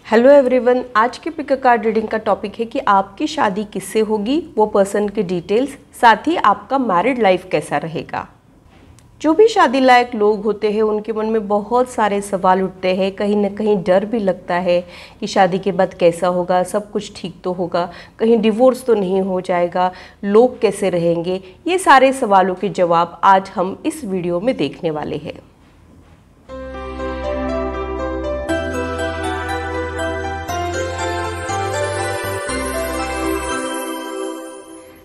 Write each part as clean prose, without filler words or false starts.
Hello everyone, आज की pick a card reading का टॉपिक है कि आपकी शादी किससे होगी, वो पर्सन की डिटेल्स, साथ ही आपका मैरिड लाइफ कैसा रहेगा। जो भी शादी लायक लोग होते हैं उनके मन में बहुत सारे सवाल उठते हैं, कहीं ना कहीं डर भी लगता है कि शादी के बाद कैसा होगा, सब कुछ ठीक तो होगा, कहीं डिवोर्स तो नहीं हो जाएगा, लोग कैसे रहेंगे। ये सारे सवालों के जवाब आज हम इस वीडियो में देखने वाले हैं।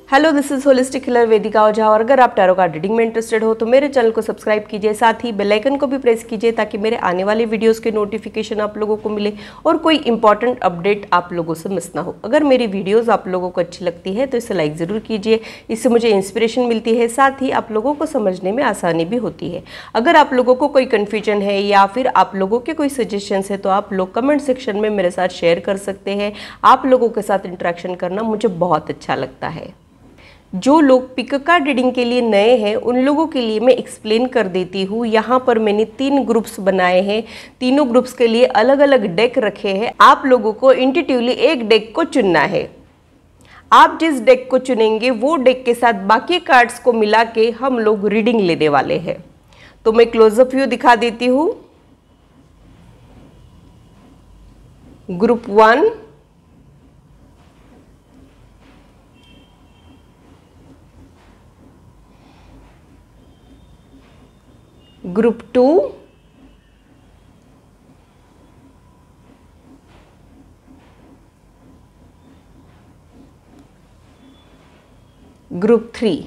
Hello, this is holistic healer Vedika Ojha. और अगर आप टैरो कार्ड रीडिंग में इंटरेस्टेड हो तो मेरे चैनल को सब्सक्राइब कीजिए, साथ ही बेल आइकन को भी प्रेस कीजिए ताकि मेरे आने वाले वीडियोस के नोटिफिकेशन आप लोगों को मिले और कोई इंपॉर्टेंट अपडेट आप लोगों से मिस ना हो। अगर मेरी वीडियोस आप लोगों को अच्छी लगती है तो इसे लाइक ज़रूर कीजिए, इससे मुझे इंस्पिरेशन मिलती है, साथ ही आप लोगों को समझने में आसानी भी होती है। अगर आप लोगों को कोई कन्फ्यूजन है या फिर आप लोगों के कोई सजेशंस है तो आप लोग कमेंट सेक्शन में मेरे साथ शेयर कर सकते हैं। आप लोगों के साथ इंटरेक्शन करना मुझे बहुत अच्छा लगता है। जो लोग पिक अ कार्ड रीडिंग के लिए नए हैं उन लोगों के लिए मैं एक्सप्लेन कर देती हूँ। यहाँ पर मैंने 3 ग्रुप्स बनाए हैं, तीनों ग्रुप्स के लिए अलग अलग डेक रखे हैं। आप लोगों को इंट्यूटिवली एक डेक को चुनना है। आप जिस डेक को चुनेंगे वो डेक के साथ बाकी कार्ड्स को मिला के हम लोग रीडिंग लेने वाले हैं। तो मैं क्लोजअप व्यू दिखा देती हूँ। Group 1, group 2, group 3।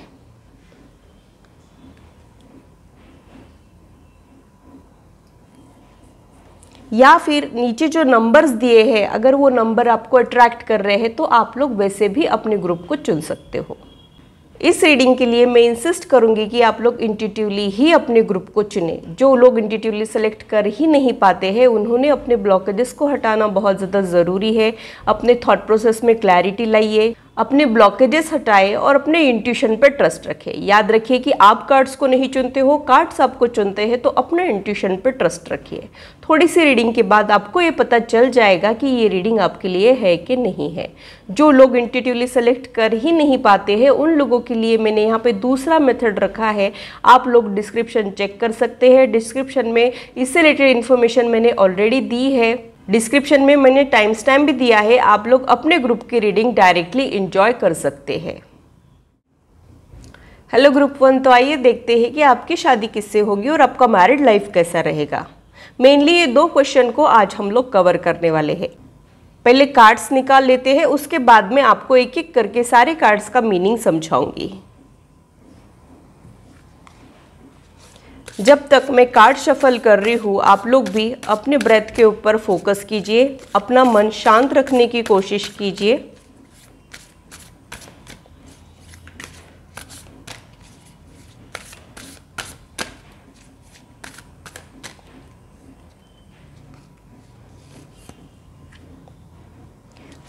या फिर नीचे जो नंबर्स दिए हैं, अगर वो नंबर आपको अट्रैक्ट कर रहे हैं तो आप लोग वैसे भी अपने ग्रुप को चुन सकते हो। इस रीडिंग के लिए मैं इंसिस्ट करूंगी कि आप लोग इंट्यूटिवली ही अपने ग्रुप को चुनें। जो लोग इंट्यूटिवली सेलेक्ट कर ही नहीं पाते हैं उन्होंने अपने ब्लॉकेजेस को हटाना बहुत ज़्यादा ज़रूरी है। अपने थॉट प्रोसेस में क्लैरिटी लाइए, अपने ब्लॉकेजेस हटाए और अपने इंट्यूशन पर ट्रस्ट रखें। याद रखिए कि आप कार्ड्स को नहीं चुनते हो, कार्ड्स आपको चुनते हैं, तो अपने इंट्यूशन पर ट्रस्ट रखिए। थोड़ी सी रीडिंग के बाद आपको ये पता चल जाएगा कि ये रीडिंग आपके लिए है कि नहीं है। जो लोग इंट्यूटिवली सेलेक्ट कर ही नहीं पाते हैं उन लोगों के लिए मैंने यहाँ पे दूसरा मेथड रखा है। आप लोग डिस्क्रिप्शन चेक कर सकते हैं। डिस्क्रिप्शन में इससे रिलेटेड इन्फॉर्मेशन मैंने ऑलरेडी दी है। डिस्क्रिप्शन में मैंने टाइम स्टैम्प भी दिया है। आप लोग अपने ग्रुप की रीडिंग डायरेक्टली एंजॉय कर सकते हैं। हेलो ग्रुप 1, तो आइए देखते हैं कि आपकी शादी किससे होगी और आपका मैरिड लाइफ कैसा रहेगा। मेनली ये 2 क्वेश्चन को आज हम लोग कवर करने वाले हैं। पहले कार्ड्स निकाल लेते हैं, उसके बाद में आपको एक एक करके सारे कार्ड्स का मीनिंग समझाऊंगी। जब तक मैं कार्ड शफल कर रही हूँ आप लोग भी अपने ब्रेथ के ऊपर फोकस कीजिए, अपना मन शांत रखने की कोशिश कीजिए।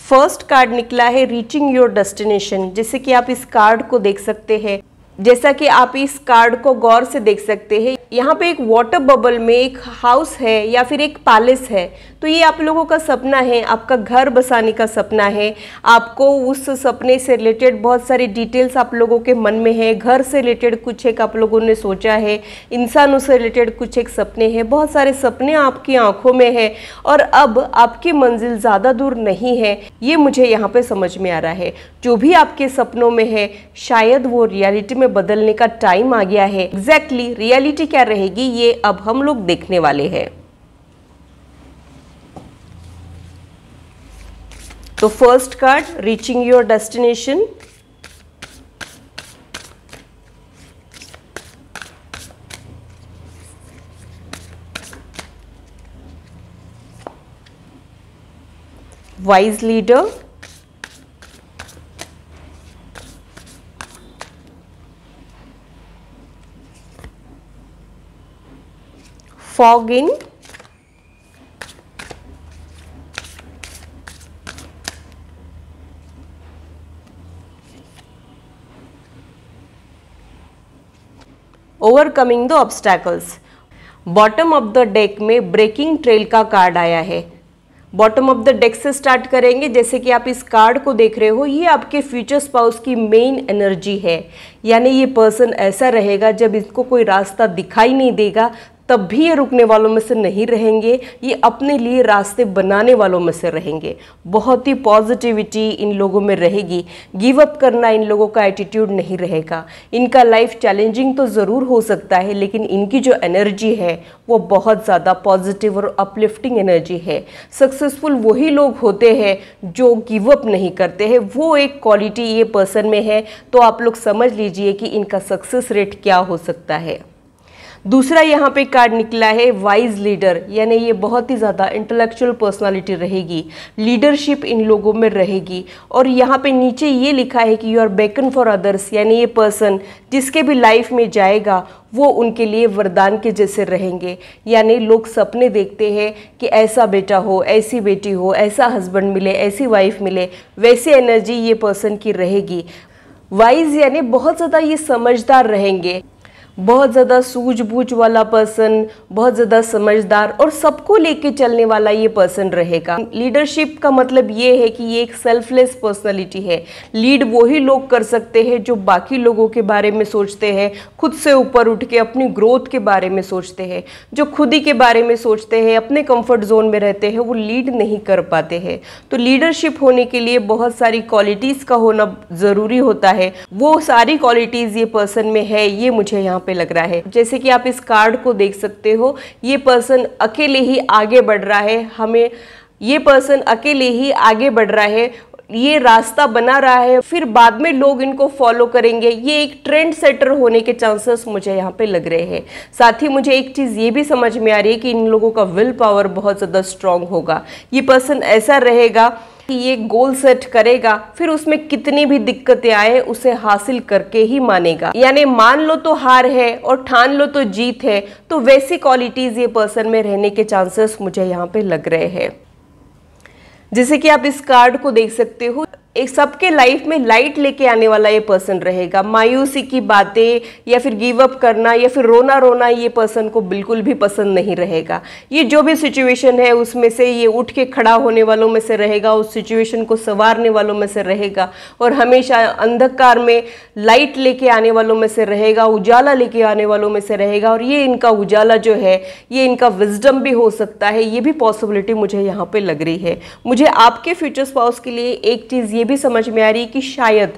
फर्स्ट कार्ड निकला है रीचिंग योर डेस्टिनेशन। जैसे कि आप इस कार्ड को देख सकते हैं, जैसा कि आप इस कार्ड को गौर से देख सकते हैं, यहाँ पे एक वाटर बबल में एक हाउस है या फिर एक पैलेस है। तो ये आप लोगों का सपना है, आपका घर बसाने का सपना है। आपको उस सपने से रिलेटेड बहुत सारी डिटेल्स आप लोगों के मन में है। घर से रिलेटेड कुछ एक आप लोगों ने सोचा है, इंसानों से रिलेटेड कुछ एक सपने हैं, बहुत सारे सपने आपकी आंखों में है और अब आपकी मंजिल ज़्यादा दूर नहीं है, ये मुझे यहाँ पे समझ में आ रहा है। जो भी आपके सपनों में है शायद वो रियलिटी में बदलने का टाइम आ गया है। एग्जैक्टली रियलिटी क्या रहेगी ये अब हम लोग देखने वाले हैं। तो first card reaching your destination, wise leader, fog in, overcoming the obstacles. Bottom of the deck में ब्रेकिंग ट्रेल का कार्ड आया है। बॉटम ऑफ द डेक से स्टार्ट करेंगे। जैसे कि आप इस कार्ड को देख रहे हो, ये आपके फ्यूचर स्पाउस की मेन एनर्जी है। यानी ये पर्सन ऐसा रहेगा जब इसको कोई रास्ता दिखाई नहीं देगा तब भी ये रुकने वालों में से नहीं रहेंगे, ये अपने लिए रास्ते बनाने वालों में से रहेंगे। बहुत ही पॉजिटिविटी इन लोगों में रहेगी, गिव अप करना इन लोगों का एटीट्यूड नहीं रहेगा। इनका लाइफ चैलेंजिंग तो ज़रूर हो सकता है, लेकिन इनकी जो एनर्जी है वो बहुत ज़्यादा पॉजिटिव और अपलिफ्टिंग एनर्जी है। सक्सेसफुल वही लोग होते हैं जो गिव अप नहीं करते हैं, वो एक क्वालिटी ये पर्सन में है। तो आप लोग समझ लीजिए कि इनका सक्सेस रेट क्या हो सकता है। दूसरा यहाँ पे कार्ड निकला है वाइज लीडर, यानी ये बहुत ही ज़्यादा इंटेलेक्चुअल पर्सनालिटी रहेगी, लीडरशिप इन लोगों में रहेगी। और यहाँ पे नीचे ये लिखा है कि you are beacon for others, यानी ये पर्सन जिसके भी लाइफ में जाएगा वो उनके लिए वरदान के जैसे रहेंगे। यानी लोग सपने देखते हैं कि ऐसा बेटा हो, ऐसी बेटी हो, ऐसा हस्बैंड मिले, ऐसी वाइफ मिले, वैसी एनर्जी ये पर्सन की रहेगी। वाइज यानी बहुत ज़्यादा ये समझदार रहेंगे, बहुत ज़्यादा सूझबूझ वाला पर्सन, बहुत ज़्यादा समझदार और सबको लेके चलने वाला ये पर्सन रहेगा। लीडरशिप का मतलब ये है कि ये एक सेल्फलेस पर्सनालिटी है। लीड वही लोग कर सकते हैं जो बाकी लोगों के बारे में सोचते हैं, खुद से ऊपर उठ के अपनी ग्रोथ के बारे में सोचते हैं। जो खुद ही के बारे में सोचते हैं, अपने कंफर्ट जोन में रहते हैं, वो लीड नहीं कर पाते हैं। तो लीडरशिप होने के लिए बहुत सारी क्वालिटीज़ का होना ज़रूरी होता है। वो सारी क्वालिटीज़ ये पर्सन में है, ये मुझे यहाँ पे लग रहा है। जैसे कि आप इस कार्ड को देख सकते हो, ये पर्सन अकेले ही आगे बढ़ रहा है। हमें ये पर्सन अकेले ही आगे बढ़ रहा है, ये रास्ता बना रहा है, फिर बाद में लोग इनको फॉलो करेंगे। ये एक ट्रेंड सेटर होने के चांसेस मुझे यहाँ पे लग रहे हैं। साथ ही मुझे एक चीज़ ये भी समझ में आ रही है कि इन लोगों का विल पावर बहुत ज़्यादा स्ट्रांग होगा। ये पर्सन ऐसा रहेगा कि ये गोल सेट करेगा, फिर उसमें कितनी भी दिक्कतें आए उसे हासिल करके ही मानेगा। यानी मान लो तो हार है और ठान लो तो जीत है। तो वैसी क्वालिटीज ये पर्सन में रहने के चांसेस मुझे यहाँ पे लग रहे हैं। जैसे कि आप इस कार्ड को देख सकते हो, एक सबके लाइफ में लाइट लेके आने वाला ये पर्सन रहेगा। मायूसी की बातें या फिर गिव अप करना या फिर रोना रोना ये पर्सन को बिल्कुल भी पसंद नहीं रहेगा। ये जो भी सिचुएशन है उसमें से ये उठ के खड़ा होने वालों में से रहेगा, उस सिचुएशन को संवारने वालों में से रहेगा और हमेशा अंधकार में लाइट लेके आने वालों में से रहेगा, उजाला लेके आने वालों में से रहेगा। और ये इनका उजाला जो है ये इनका विजडम भी हो सकता है, ये भी पॉसिबिलिटी मुझे यहाँ पे लग रही है। मुझे आपके फ्यूचर स्पाउस के लिए एक चीज़ भी समझ में आ रही है कि शायद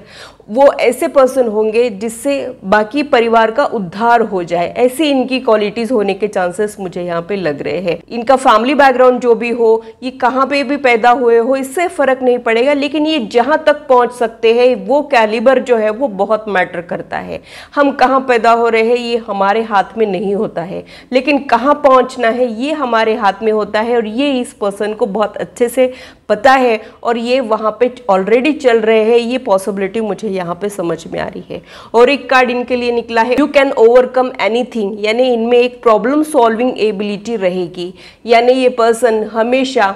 वो ऐसे पर्सन होंगे जिससे बाकी परिवार का उद्धार हो जाए। ऐसी इनकी क्वालिटीज होने के चांसेस मुझे यहाँ पे लग रहे हैं। इनका फैमिली बैकग्राउंड जो भी हो, ये कहाँ पे भी पैदा हुए हो, इससे फर्क नहीं पड़ेगा, लेकिन ये जहाँ तक पहुँच सकते हैं वो कैलिबर जो है वो बहुत मैटर करता है। हम कहाँ पैदा हो रहे हैं ये हमारे हाथ में नहीं होता है, लेकिन कहाँ पहुँचना है ये हमारे हाथ में होता है। और ये इस पर्सन को बहुत अच्छे से पता है और ये वहाँ पे ऑलरेडी चल रहे हैं। ये पॉसिबिलिटी मुझे यहाँ पे समझ में आ रही है। और एक कार्ड इनके लिए निकला है, यू कैन ओवरकम एनीथिंग, यानी इनमें एक प्रॉब्लम सॉल्विंग एबिलिटी रहेगी। यानी ये पर्सन हमेशा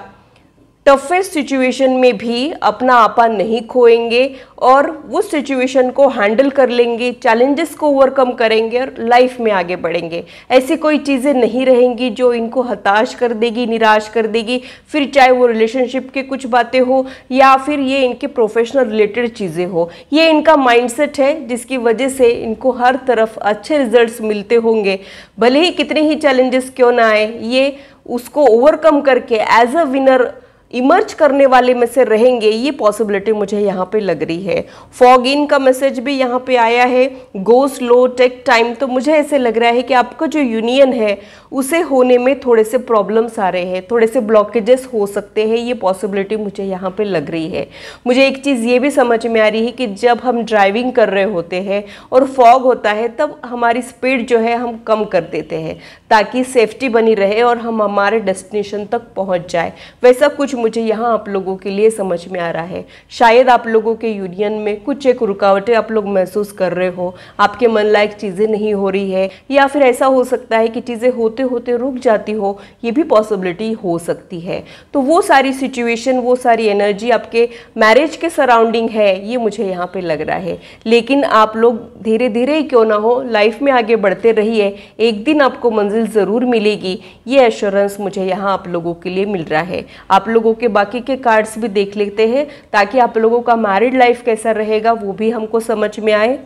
टफेस्ट सिचुएशन में भी अपना आपा नहीं खोएंगे और उस सिचुएशन को हैंडल कर लेंगे, चैलेंजेस को ओवरकम करेंगे और लाइफ में आगे बढ़ेंगे। ऐसी कोई चीज़ें नहीं रहेंगी जो इनको हताश कर देगी, निराश कर देगी, फिर चाहे वो रिलेशनशिप की कुछ बातें हो या फिर ये इनके प्रोफेशनल रिलेटेड चीज़ें हो। ये इनका माइंडसेट है जिसकी वजह से इनको हर तरफ अच्छे रिजल्ट्स मिलते होंगे। भले ही कितने ही चैलेंजेस क्यों ना आए, ये उसको ओवरकम करके एज अ विनर इमर्ज करने वाले में से रहेंगे। ये पॉसिबिलिटी मुझे यहाँ पे लग रही है। फॉग इन का मैसेज भी यहाँ पे आया है, गो स्लो टेक टाइम। तो मुझे ऐसे लग रहा है कि आपका जो यूनियन है उसे होने में थोड़े से प्रॉब्लम्स आ रहे हैं, थोड़े से ब्लॉकेजेस हो सकते हैं। ये पॉसिबिलिटी मुझे यहाँ पे लग रही है। मुझे एक चीज़ ये भी समझ में आ रही है कि जब हम ड्राइविंग कर रहे होते हैं और फॉग होता है तब हमारी स्पीड जो है हम कम कर देते हैं ताकि सेफ्टी बनी रहे और हम हमारे डेस्टिनेशन तक पहुँच जाए। वैसा कुछ मुझे यहाँ आप लोगों के लिए समझ में आ रहा है। शायद आप लोगों के यूनियन में कुछ एक रुकावटें आप लोग महसूस कर रहे हो, आपके मन लायक चीज़ें नहीं हो रही है, या फिर ऐसा हो सकता है कि चीज़ें होते होते रुक जाती हो। ये भी पॉसिबिलिटी हो सकती है। तो वो सारी सिचुएशन, वो सारी एनर्जी आपके मैरिज के सराउंडिंग है, ये मुझे यहाँ पे लग रहा है। लेकिन आप लोग धीरे धीरे ही क्यों ना हो लाइफ में आगे बढ़ते रहिए, एक दिन आपको मंजिल ज़रूर मिलेगी। ये एश्योरेंस मुझे यहाँ आप लोगों के लिए मिल रहा है। आप लोगों लोगों के बाकी के कार्ड्स भी देख लेते हैं, ताकि आप लोगों का मैरिड लाइफ कैसा रहेगा वो भी हमको समझ में आए।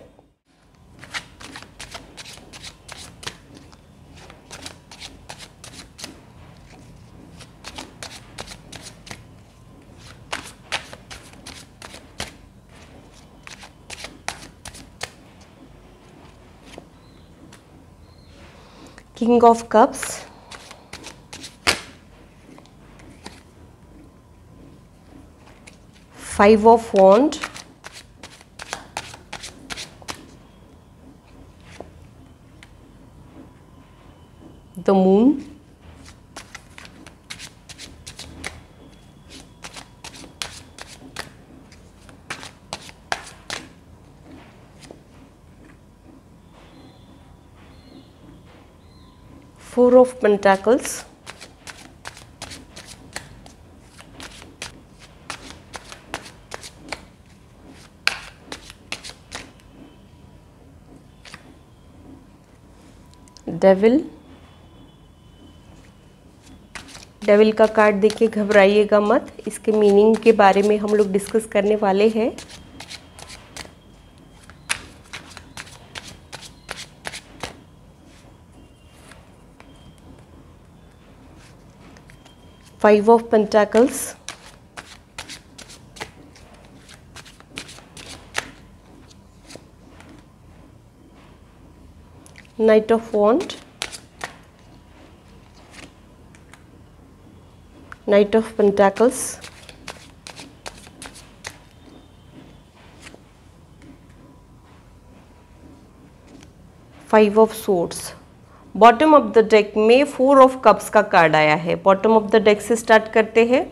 King of Cups, Five of Wands, the Moon, Four of Pentacles, devil. Devil का कार्ड देखिए, घबराइएगा मत, इसके मीनिंग के बारे में हम लोग डिस्कस करने वाले हैं। Five of Pentacles, Knight of Wands, Knight of Pentacles, Five of Swords। Bottom of the deck में फोर ऑफ कप्स का कार्ड आया है। बॉटम ऑफ द डेक से स्टार्ट करते हैं।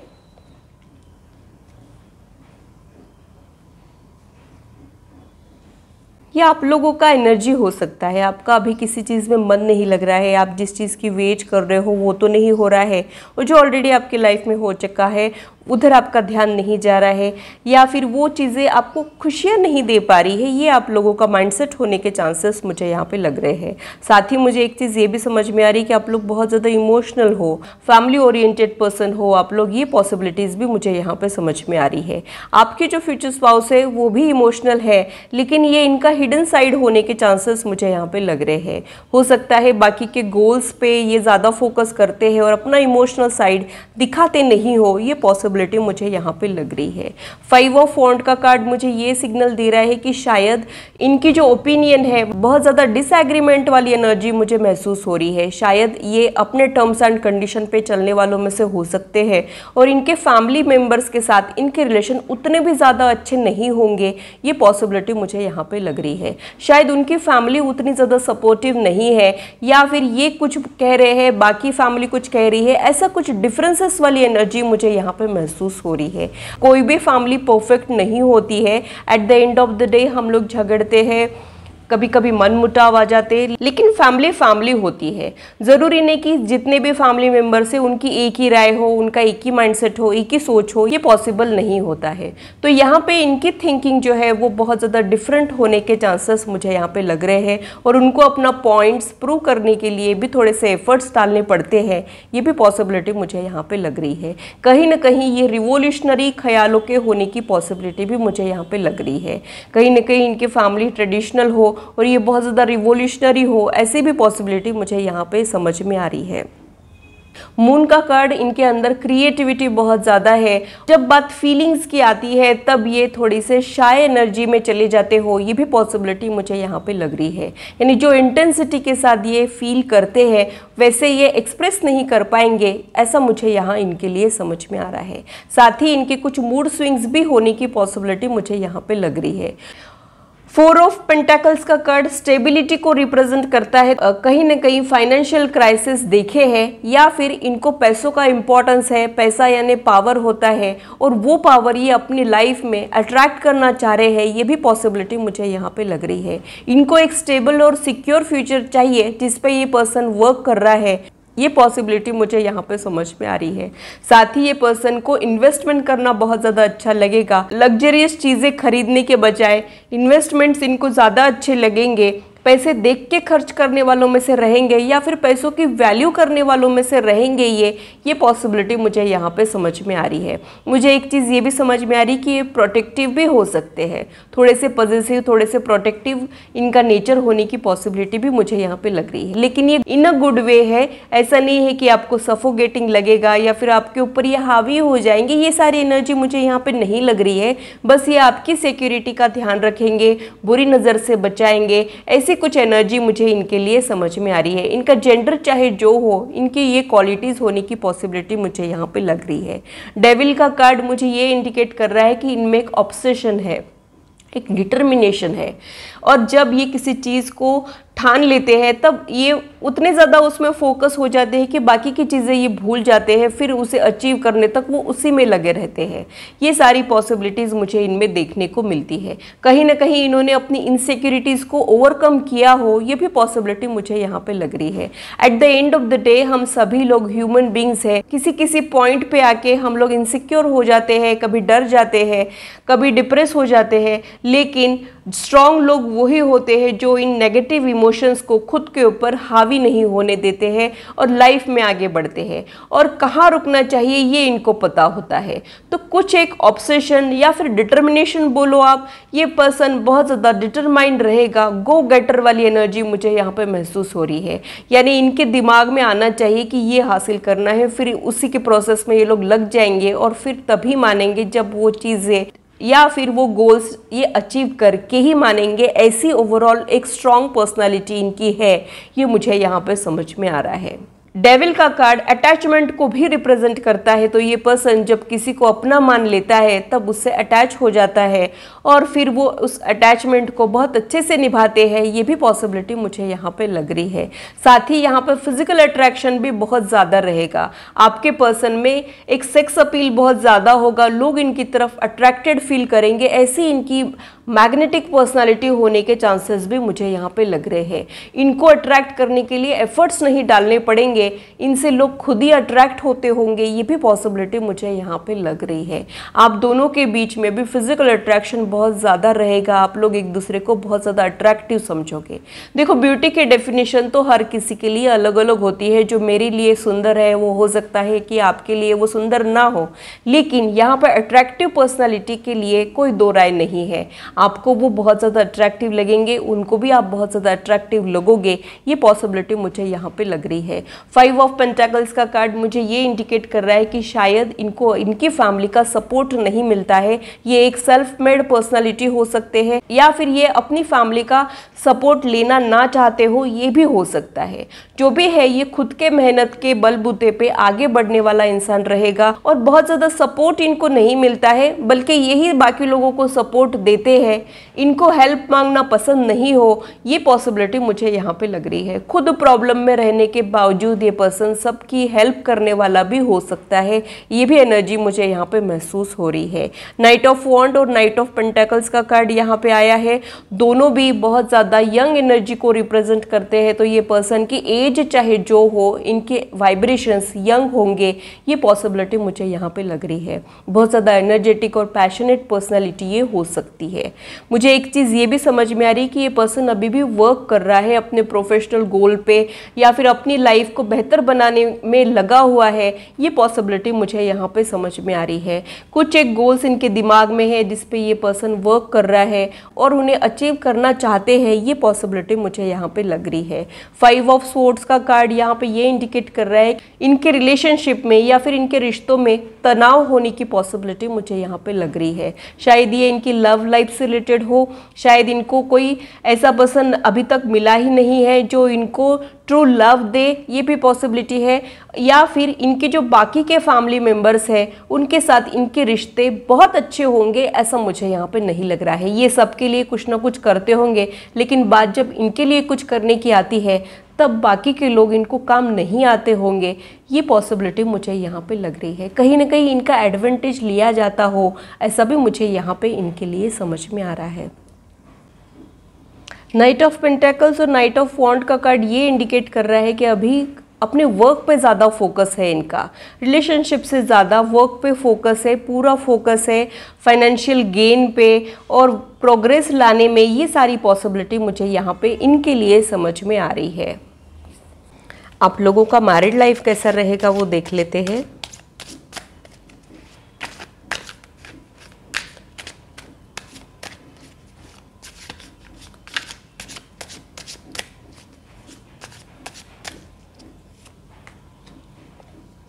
ये आप लोगों का एनर्जी हो सकता है, आपका अभी किसी चीज़ में मन नहीं लग रहा है, आप जिस चीज़ की वेट कर रहे हो वो तो नहीं हो रहा है, और जो ऑलरेडी आपकी लाइफ में हो चुका है उधर आपका ध्यान नहीं जा रहा है, या फिर वो चीज़ें आपको खुशियाँ नहीं दे पा रही है। ये आप लोगों का माइंडसेट होने के चांसेस मुझे यहाँ पे लग रहे हैं। साथ ही मुझे एक चीज़ ये भी समझ में आ रही है कि आप लोग बहुत ज़्यादा इमोशनल हो, फैमिली ओरिएंटेड पर्सन हो आप लोग, ये पॉसिबिलिटीज़ भी मुझे यहाँ पे समझ में आ रही है। आपके जो फ्यूचर स्पाउस है वो भी इमोशनल है, लेकिन ये इनका हिडन साइड होने के चांसेस मुझे यहाँ पे लग रहे हैं। हो सकता है बाकी के गोल्स पे ये ज़्यादा फोकस करते हैं और अपना इमोशनल साइड दिखाते नहीं हो, ये पॉसिबिलिटी मुझे यहाँ पे लग रही है। फाइव ऑफ वॉन्ड का कार्ड मुझे ये सिग्नल दे रहा है कि शायद इनकी जो ओपिनियन है बहुत ज़्यादा डिसएग्रीमेंट वाली एनर्जी मुझे महसूस हो रही है। शायद ये अपने टर्म्स एंड कंडीशन पे चलने वालों में से हो सकते हैं, और इनके फैमिली मेम्बर्स के साथ इनके रिलेशन उतने भी ज़्यादा अच्छे नहीं होंगे, ये पॉसिबिलिटी मुझे यहाँ पे लग रही है। शायद उनकी फैमिली उतनी ज़्यादा सपोर्टिव नहीं है, या फिर ये कुछ कह रहे हैं बाकी फैमिली कुछ कह रही है, ऐसा कुछ डिफरेंसेस वाली एनर्जी मुझे यहाँ पे महसूस हो रही है। कोई भी फैमिली परफेक्ट नहीं होती है। At the end of the day हम लोग झगड़ते हैं, कभी कभी मन मुटाव आ जाते हैं, लेकिन फैमिली फैमिली होती है। ज़रूरी नहीं कि जितने भी फैमिली मेंबर्स हैं उनकी एक ही राय हो, उनका एक ही माइंडसेट हो, एक ही सोच हो, ये पॉसिबल नहीं होता है। तो यहाँ पे इनकी थिंकिंग जो है वो बहुत ज़्यादा डिफरेंट होने के चांसेस मुझे यहाँ पे लग रहे हैं, और उनको अपना पॉइंट्स प्रूव करने के लिए भी थोड़े से एफर्ट्स डालने पड़ते हैं, ये भी पॉसिबिलिटी मुझे यहाँ पे लग रही है। कहीं ना कहीं ये रिवोल्यूशनरी ख्यालों के होने की पॉसिबिलिटी भी मुझे यहाँ पे लग रही है। कहीं ना कहीं इनकी फैमिली ट्रेडिशनल हो और ये बहुत ज़्यादा रिवोल्यूशनरी हो, ऐसी भी पॉसिबिलिटी मुझे यहाँ पे समझ में आ रही है। मून का कार्ड, इनके अंदर क्रिएटिविटी बहुत ज़्यादा है। जब बात फीलिंग्स की आती है तब ये थोड़ी से शाय एनर्जी में चले जाते हो, ये भी पॉसिबिलिटी मुझे यहाँ पे लग रही है। यानी जो इंटेंसिटी के साथ ये फील करते हैं वैसे ये एक्सप्रेस नहीं कर पाएंगे, ऐसा मुझे यहाँ इनके लिए समझ में आ रहा है। साथ ही इनके कुछ मूड स्विंग्स भी होने की पॉसिबिलिटी मुझे यहाँ पे लग रही है। फोर ऑफ पेंटाकल्स का कार्ड स्टेबिलिटी को रिप्रेजेंट करता है। कहीं ना कहीं फाइनेंशियल क्राइसिस देखे हैं, या फिर इनको पैसों का इंपॉर्टेंस है, पैसा यानी पावर होता है, और वो पावर ये अपनी लाइफ में अट्रैक्ट करना चाह रहे हैं, ये भी पॉसिबिलिटी मुझे यहाँ पे लग रही है। इनको एक स्टेबल और सिक्योर फ्यूचर चाहिए जिस पे ये पर्सन वर्क कर रहा है, ये पॉसिबिलिटी मुझे यहाँ पे समझ में आ रही है। साथ ही ये पर्सन को इन्वेस्टमेंट करना बहुत ज़्यादा अच्छा लगेगा। लग्जरियस चीज़ें खरीदने के बजाय इन्वेस्टमेंट्स इनको ज़्यादा अच्छे लगेंगे। पैसे देख के खर्च करने वालों में से रहेंगे या फिर पैसों की वैल्यू करने वालों में से रहेंगे ये पॉसिबिलिटी मुझे यहाँ पे समझ में आ रही है। मुझे एक चीज़ ये भी समझ में आ रही कि ये प्रोटेक्टिव भी हो सकते हैं, थोड़े से पॉजिटिव, थोड़े से प्रोटेक्टिव इनका नेचर होने की पॉसिबिलिटी भी मुझे यहाँ पे लग रही है। लेकिन ये इन अ गुड वे है, ऐसा नहीं है कि आपको सफोकेटिंग लगेगा या फिर आपके ऊपर ये हावी हो जाएंगे, ये सारी एनर्जी मुझे यहाँ पे नहीं लग रही है। बस ये आपकी सिक्योरिटी का ध्यान रखेंगे, बुरी नज़र से बचाएंगे, ऐसी कुछ एनर्जी मुझे इनके लिए समझ में आ रही है। इनका जेंडर चाहे जो हो, इनकी ये क्वालिटीज़ होने की पॉसिबिलिटी मुझे यहाँ पे लग रही है। डेविल का कार्ड मुझे ये इंडिकेट कर रहा है कि इनमें एक ऑब्सेशन है, एक डिटर्मिनेशन है, और जब ये किसी चीज़ को ठान लेते हैं तब ये उतने ज़्यादा उसमें फोकस हो जाते हैं कि बाकी की चीज़ें ये भूल जाते हैं, फिर उसे अचीव करने तक वो उसी में लगे रहते हैं। ये सारी पॉसिबिलिटीज़ मुझे इनमें देखने को मिलती है। कहीं ना कहीं इन्होंने अपनी इनसिक्योरिटीज़ को ओवरकम किया हो, ये भी पॉसिबिलिटी मुझे यहाँ पे लग रही है। At the end of the day हम सभी लोग ह्यूमन बींग्स हैं, किसी पॉइंट पे आके हम लोग इनसिक्योर हो जाते हैं, कभी डर जाते हैं, कभी डिप्रेस हो जाते हैं, लेकिन स्ट्रॉन्ग लोग वही होते हैं जो इन नेगेटिव इमोशंस को खुद के ऊपर हावी नहीं होने देते हैं और लाइफ में आगे बढ़ते हैं, और कहाँ रुकना चाहिए ये इनको पता होता है। तो कुछ एक ऑब्सेशन या फिर डिटर्मिनेशन बोलो आप, ये पर्सन बहुत ज़्यादा डिटरमाइंड रहेगा, गो गेटर वाली एनर्जी मुझे यहाँ पे महसूस हो रही है। यानी इनके दिमाग में आना चाहिए कि ये हासिल करना है, फिर उसी के प्रोसेस में ये लोग लग जाएंगे और फिर तभी मानेंगे जब वो चीज़ें या फिर वो गोल्स ये अचीव करके ही मानेंगे। ऐसी ओवरऑल एक स्ट्रॉन्ग पर्सनालिटी इनकी है, ये मुझे यहाँ पे समझ में आ रहा है। डेविल का कार्ड अटैचमेंट को भी रिप्रेजेंट करता है, तो ये पर्सन जब किसी को अपना मान लेता है तब उससे अटैच हो जाता है और फिर वो उस अटैचमेंट को बहुत अच्छे से निभाते हैं, ये भी पॉसिबिलिटी मुझे यहाँ पे लग रही है। साथ ही यहाँ पर फिजिकल अट्रैक्शन भी बहुत ज़्यादा रहेगा, आपके पर्सन में एक सेक्स अपील बहुत ज़्यादा होगा, लोग इनकी तरफ अट्रैक्टेड फील करेंगे, ऐसी इनकी मैग्नेटिक पर्सनालिटी होने के चांसेस भी मुझे यहाँ पे लग रहे हैं। इनको अट्रैक्ट करने के लिए एफर्ट्स नहीं डालने पड़ेंगे, इनसे लोग खुद ही अट्रैक्ट होते होंगे, ये भी पॉसिबिलिटी मुझे यहाँ पे लग रही है। आप दोनों के बीच में भी फिजिकल अट्रैक्शन बहुत ज़्यादा रहेगा, आप लोग एक दूसरे को बहुत ज़्यादा अट्रैक्टिव समझोगे। देखो, ब्यूटी की डेफिनेशन तो हर किसी के लिए अलग अलग होती है। जो मेरे लिए सुंदर है वो हो सकता है कि आपके लिए वो सुंदर ना हो, लेकिन यहाँ पर अट्रैक्टिव पर्सनालिटी के लिए कोई दो राय नहीं है। आपको वो बहुत ज़्यादा अट्रैक्टिव लगेंगे, उनको भी आप बहुत ज़्यादा अट्रैक्टिव लगोगे, ये पॉसिबिलिटी मुझे यहाँ पे लग रही है। 5 ऑफ पेंटाकल्स का कार्ड मुझे ये इंडिकेट कर रहा है कि शायद इनको इनकी फैमिली का सपोर्ट नहीं मिलता है। ये एक सेल्फ मेड पर्सनालिटी हो सकते हैं या फिर ये अपनी फैमिली का सपोर्ट लेना ना चाहते हो, ये भी हो सकता है। जो भी है, ये खुद के मेहनत के बलबूते पे आगे बढ़ने वाला इंसान रहेगा और बहुत ज़्यादा सपोर्ट इनको नहीं मिलता है, बल्कि यही बाकी लोगों को सपोर्ट देते हैं। इनको हेल्प मांगना पसंद नहीं हो, ये पॉसिबिलिटी मुझे यहाँ पे लग रही है। खुद प्रॉब्लम में रहने के बावजूद ये पर्सन सबकी हेल्प करने वाला भी हो सकता है, ये भी एनर्जी मुझे यहाँ पे महसूस हो रही है। नाइट ऑफ वॉन्ड और नाइट ऑफ पेंटाकल्स का कार्ड यहाँ पे आया है, दोनों भी बहुत ज़्यादा यंग एनर्जी को रिप्रेजेंट करते हैं। तो ये पर्सन की एज चाहे जो हो, इनके वाइब्रेशंस यंग होंगे, ये पॉसिबिलिटी मुझे यहाँ पे लग रही है। बहुत ज़्यादा एनर्जेटिक और पैशनेट पर्सनैलिटी ये हो सकती है। मुझे एक चीज़ ये भी समझ में आ रही है कि ये पर्सन अभी भी वर्क कर रहा है अपने प्रोफेशनल गोल पे या फिर अपनी लाइफ को बेहतर बनाने में लगा हुआ है, ये पॉसिबिलिटी मुझे यहाँ पे समझ में आ रही है। कुछ एक गोल्स इनके दिमाग में है जिस पे ये पर्सन वर्क कर रहा है और उन्हें अचीव करना चाहते हैं, ये पॉसिबिलिटी मुझे यहाँ पे लग रही है। 5 ऑफ स्वॉर्ड्स का कार्ड यहाँ पे ये इंडिकेट कर रहा है इनके रिलेशनशिप में या फिर इनके रिश्तों में तनाव होने की पॉसिबिलिटी मुझे यहाँ पे लग रही है। शायद ये इनकी लव लाइफ से रिलेटेड हो, शायद इनको कोई ऐसा पर्सन अभी तक मिला ही नहीं है जो इनको ट्रू लव दे, ये भी पॉसिबिलिटी है। या फिर इनके जो बाकी के फैमिली मेंबर्स हैं उनके साथ इनके रिश्ते बहुत अच्छे होंगे, ऐसा मुझे यहाँ पे नहीं लग रहा है। ये सबके लिए कुछ ना कुछ करते होंगे, लेकिन बात जब इनके लिए कुछ करने की आती है तब बाकी के लोग इनको काम नहीं आते होंगे, ये पॉसिबिलिटी मुझे यहाँ पे लग रही है। कहीं ना कहीं इनका एडवांटेज लिया जाता हो, ऐसा भी मुझे यहाँ पे इनके लिए समझ में आ रहा है। नाइट ऑफ पेंटेकल्स और नाइट ऑफ वॉन्ड का कार्ड ये इंडिकेट कर रहा है कि अभी अपने वर्क पे ज़्यादा फोकस है इनका, रिलेशनशिप से ज़्यादा वर्क पे फोकस है, पूरा फोकस है फाइनेंशियल गेन पे और प्रोग्रेस लाने में। ये सारी पॉसिबिलिटी मुझे यहाँ पे इनके लिए समझ में आ रही है। आप लोगों का मैरिड लाइफ कैसा रहेगा वो देख लेते हैं।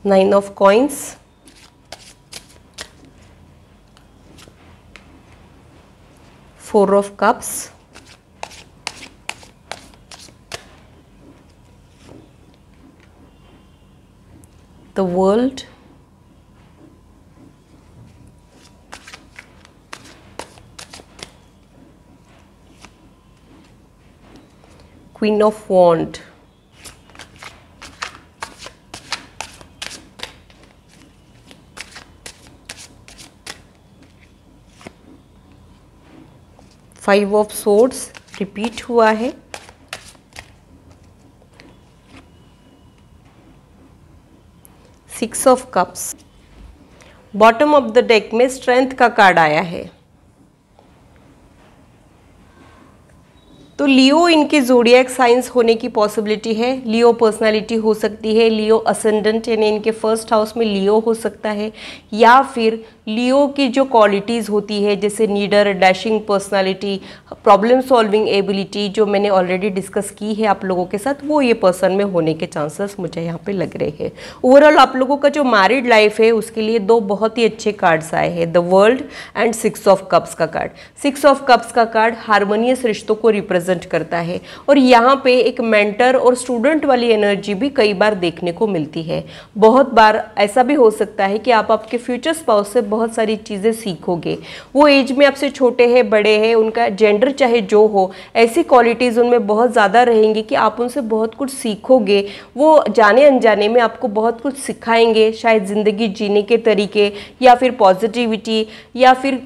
Nine of coins, four of cups, the world, queen of wand, five of swords repeat हुआ है, six of cups, bottom of the deck में स्ट्रेंथ का कार्ड आया है। तो लियो इनके ज़ोडिएक साइंस होने की पॉसिबिलिटी है। लियो पर्सनालिटी हो सकती है, लियो असेंडेंट यानी इनके फर्स्ट हाउस में लियो हो सकता है, या फिर लियो की जो क्वालिटीज़ होती है जैसे नीडर, dashing personality, problem solving ability जो मैंने ऑलरेडी डिस्कस की है आप लोगों के साथ, वो ये पर्सन में होने के चांसेस मुझे यहाँ पे लग रहे हैं। ओवरऑल आप लोगों का जो मैरिड लाइफ है उसके लिए दो बहुत ही अच्छे कार्ड्स आए हैं, the world and six of cups का कार्ड। सिक्स ऑफ कप्स का कार्ड हार्मोनियस रिश्तों को रिप्रेजेंट करता है और यहाँ पे एक मेंटर और स्टूडेंट वाली एनर्जी भी कई बार देखने को मिलती है। बहुत बार ऐसा भी हो सकता है कि आप आपके फ्यूचर स्पाउस से बहुत सारी चीज़ें सीखोगे। वो एज में आपसे छोटे हैं, बड़े हैं, उनका जेंडर चाहे जो हो, ऐसी क्वालिटीज़ उनमें बहुत ज़्यादा रहेंगी कि आप उनसे बहुत कुछ सीखोगे। वो जाने अनजाने में आपको बहुत कुछ सिखाएंगे, शायद ज़िंदगी जीने के तरीके या फिर पॉजिटिविटी या फिर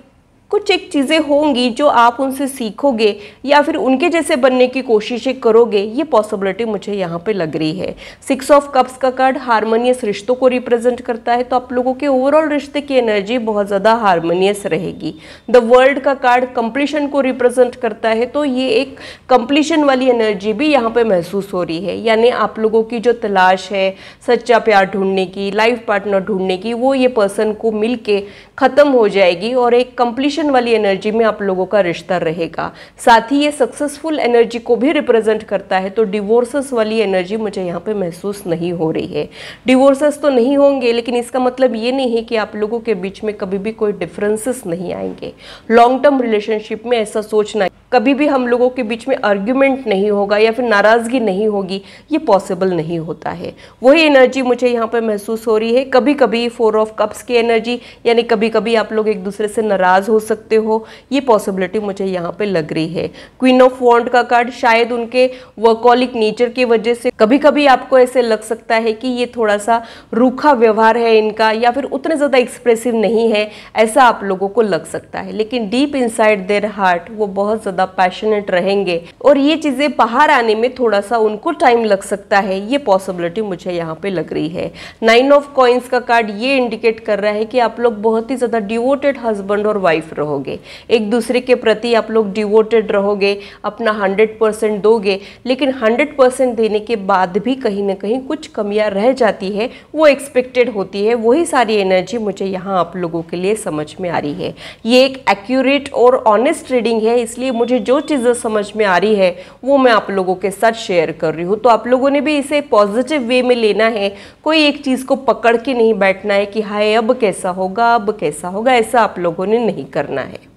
कुछ एक चीज़ें होंगी जो आप उनसे सीखोगे या फिर उनके जैसे बनने की कोशिशें करोगे। ये पॉसिबिलिटी मुझे यहाँ पे लग रही है। सिक्स ऑफ कप्स का कार्ड हार्मोनियस रिश्तों को रिप्रेजेंट करता है, तो आप लोगों के ओवरऑल रिश्ते की एनर्जी बहुत ज़्यादा हार्मोनियस रहेगी। द वर्ल्ड का कार्ड कंप्लीशन को रिप्रेजेंट करता है, तो ये एक कंप्लीशन वाली एनर्जी भी यहाँ पे महसूस हो रही है। यानी आप लोगों की जो तलाश है सच्चा प्यार ढूंढने की, लाइफ पार्टनर ढूंढने की, वो ये पर्सन को मिल के ख़त्म हो जाएगी और एक कंप्लीशन वाली एनर्जी में आप लोगों का रिश्ता रहेगा। साथ ही ये सक्सेसफुल एनर्जी को भी रिप्रेजेंट करता है, तो डिवोर्सेस वाली एनर्जी मुझे यहाँ पे महसूस नहीं हो रही है। डिवोर्सेस तो नहीं होंगे, लेकिन इसका मतलब ये नहीं है कि आप लोगों के बीच में कभी भी कोई डिफरेंसेस नहीं आएंगे। लॉन्ग टर्म रिलेशनशिप में ऐसा सोचना, कभी भी हम लोगों के बीच में आर्ग्यूमेंट नहीं होगा या फिर नाराज़गी नहीं होगी, ये पॉसिबल नहीं होता है। वही एनर्जी मुझे यहाँ पे महसूस हो रही है। कभी कभी फोर ऑफ कप्स की एनर्जी, यानी कभी कभी आप लोग एक दूसरे से नाराज़ हो सकते हो, ये पॉसिबिलिटी मुझे यहाँ पे लग रही है। क्वीन ऑफ वॉन्ड का कार्ड, शायद उनके वर्कॉलिक नेचर की वजह से कभी कभी आपको ऐसे लग सकता है कि ये थोड़ा सा रूखा व्यवहार है इनका या फिर उतने ज़्यादा एक्सप्रेसिव नहीं है, ऐसा आप लोगों को लग सकता है। लेकिन डीप इनसाइड देयर हार्ट वो बहुत ज़्यादा पैशनेट रहेंगे और ये चीज़ें बाहर आने में थोड़ा सा उनको टाइम लग सकता है, ये पॉसिबिलिटी मुझे यहाँ पे लग रही है। नाइन ऑफ कॉइंस का कार्ड ये इंडिकेट कर रहा है कि आप लोग बहुत ही ज़्यादा डिवोटेड हस्बैंड और वाइफ रहोगे। एक दूसरे के प्रति आप लोग डिवोटेड रहोगे, अपना 100% दोगे, लेकिन 100% देने के बाद भी कहीं ना कहीं कुछ कमियां रह जाती है, वो एक्सपेक्टेड होती है। वही सारी एनर्जी मुझे यहाँ आप लोगों के लिए समझ में आ रही है। ये एक एक्यूरेट और ऑनेस्ट रीडिंग है, इसलिए मुझे जो चीज़ें समझ में आ रही है वो मैं आप लोगों के साथ शेयर कर रही हूँ। तो आप लोगों ने भी इसे पॉजिटिव वे में लेना है, कोई एक चीज़ को पकड़ के नहीं बैठना है कि हाय अब कैसा होगा, अब कैसा होगा, ऐसा आप लोगों ने नहीं करना है।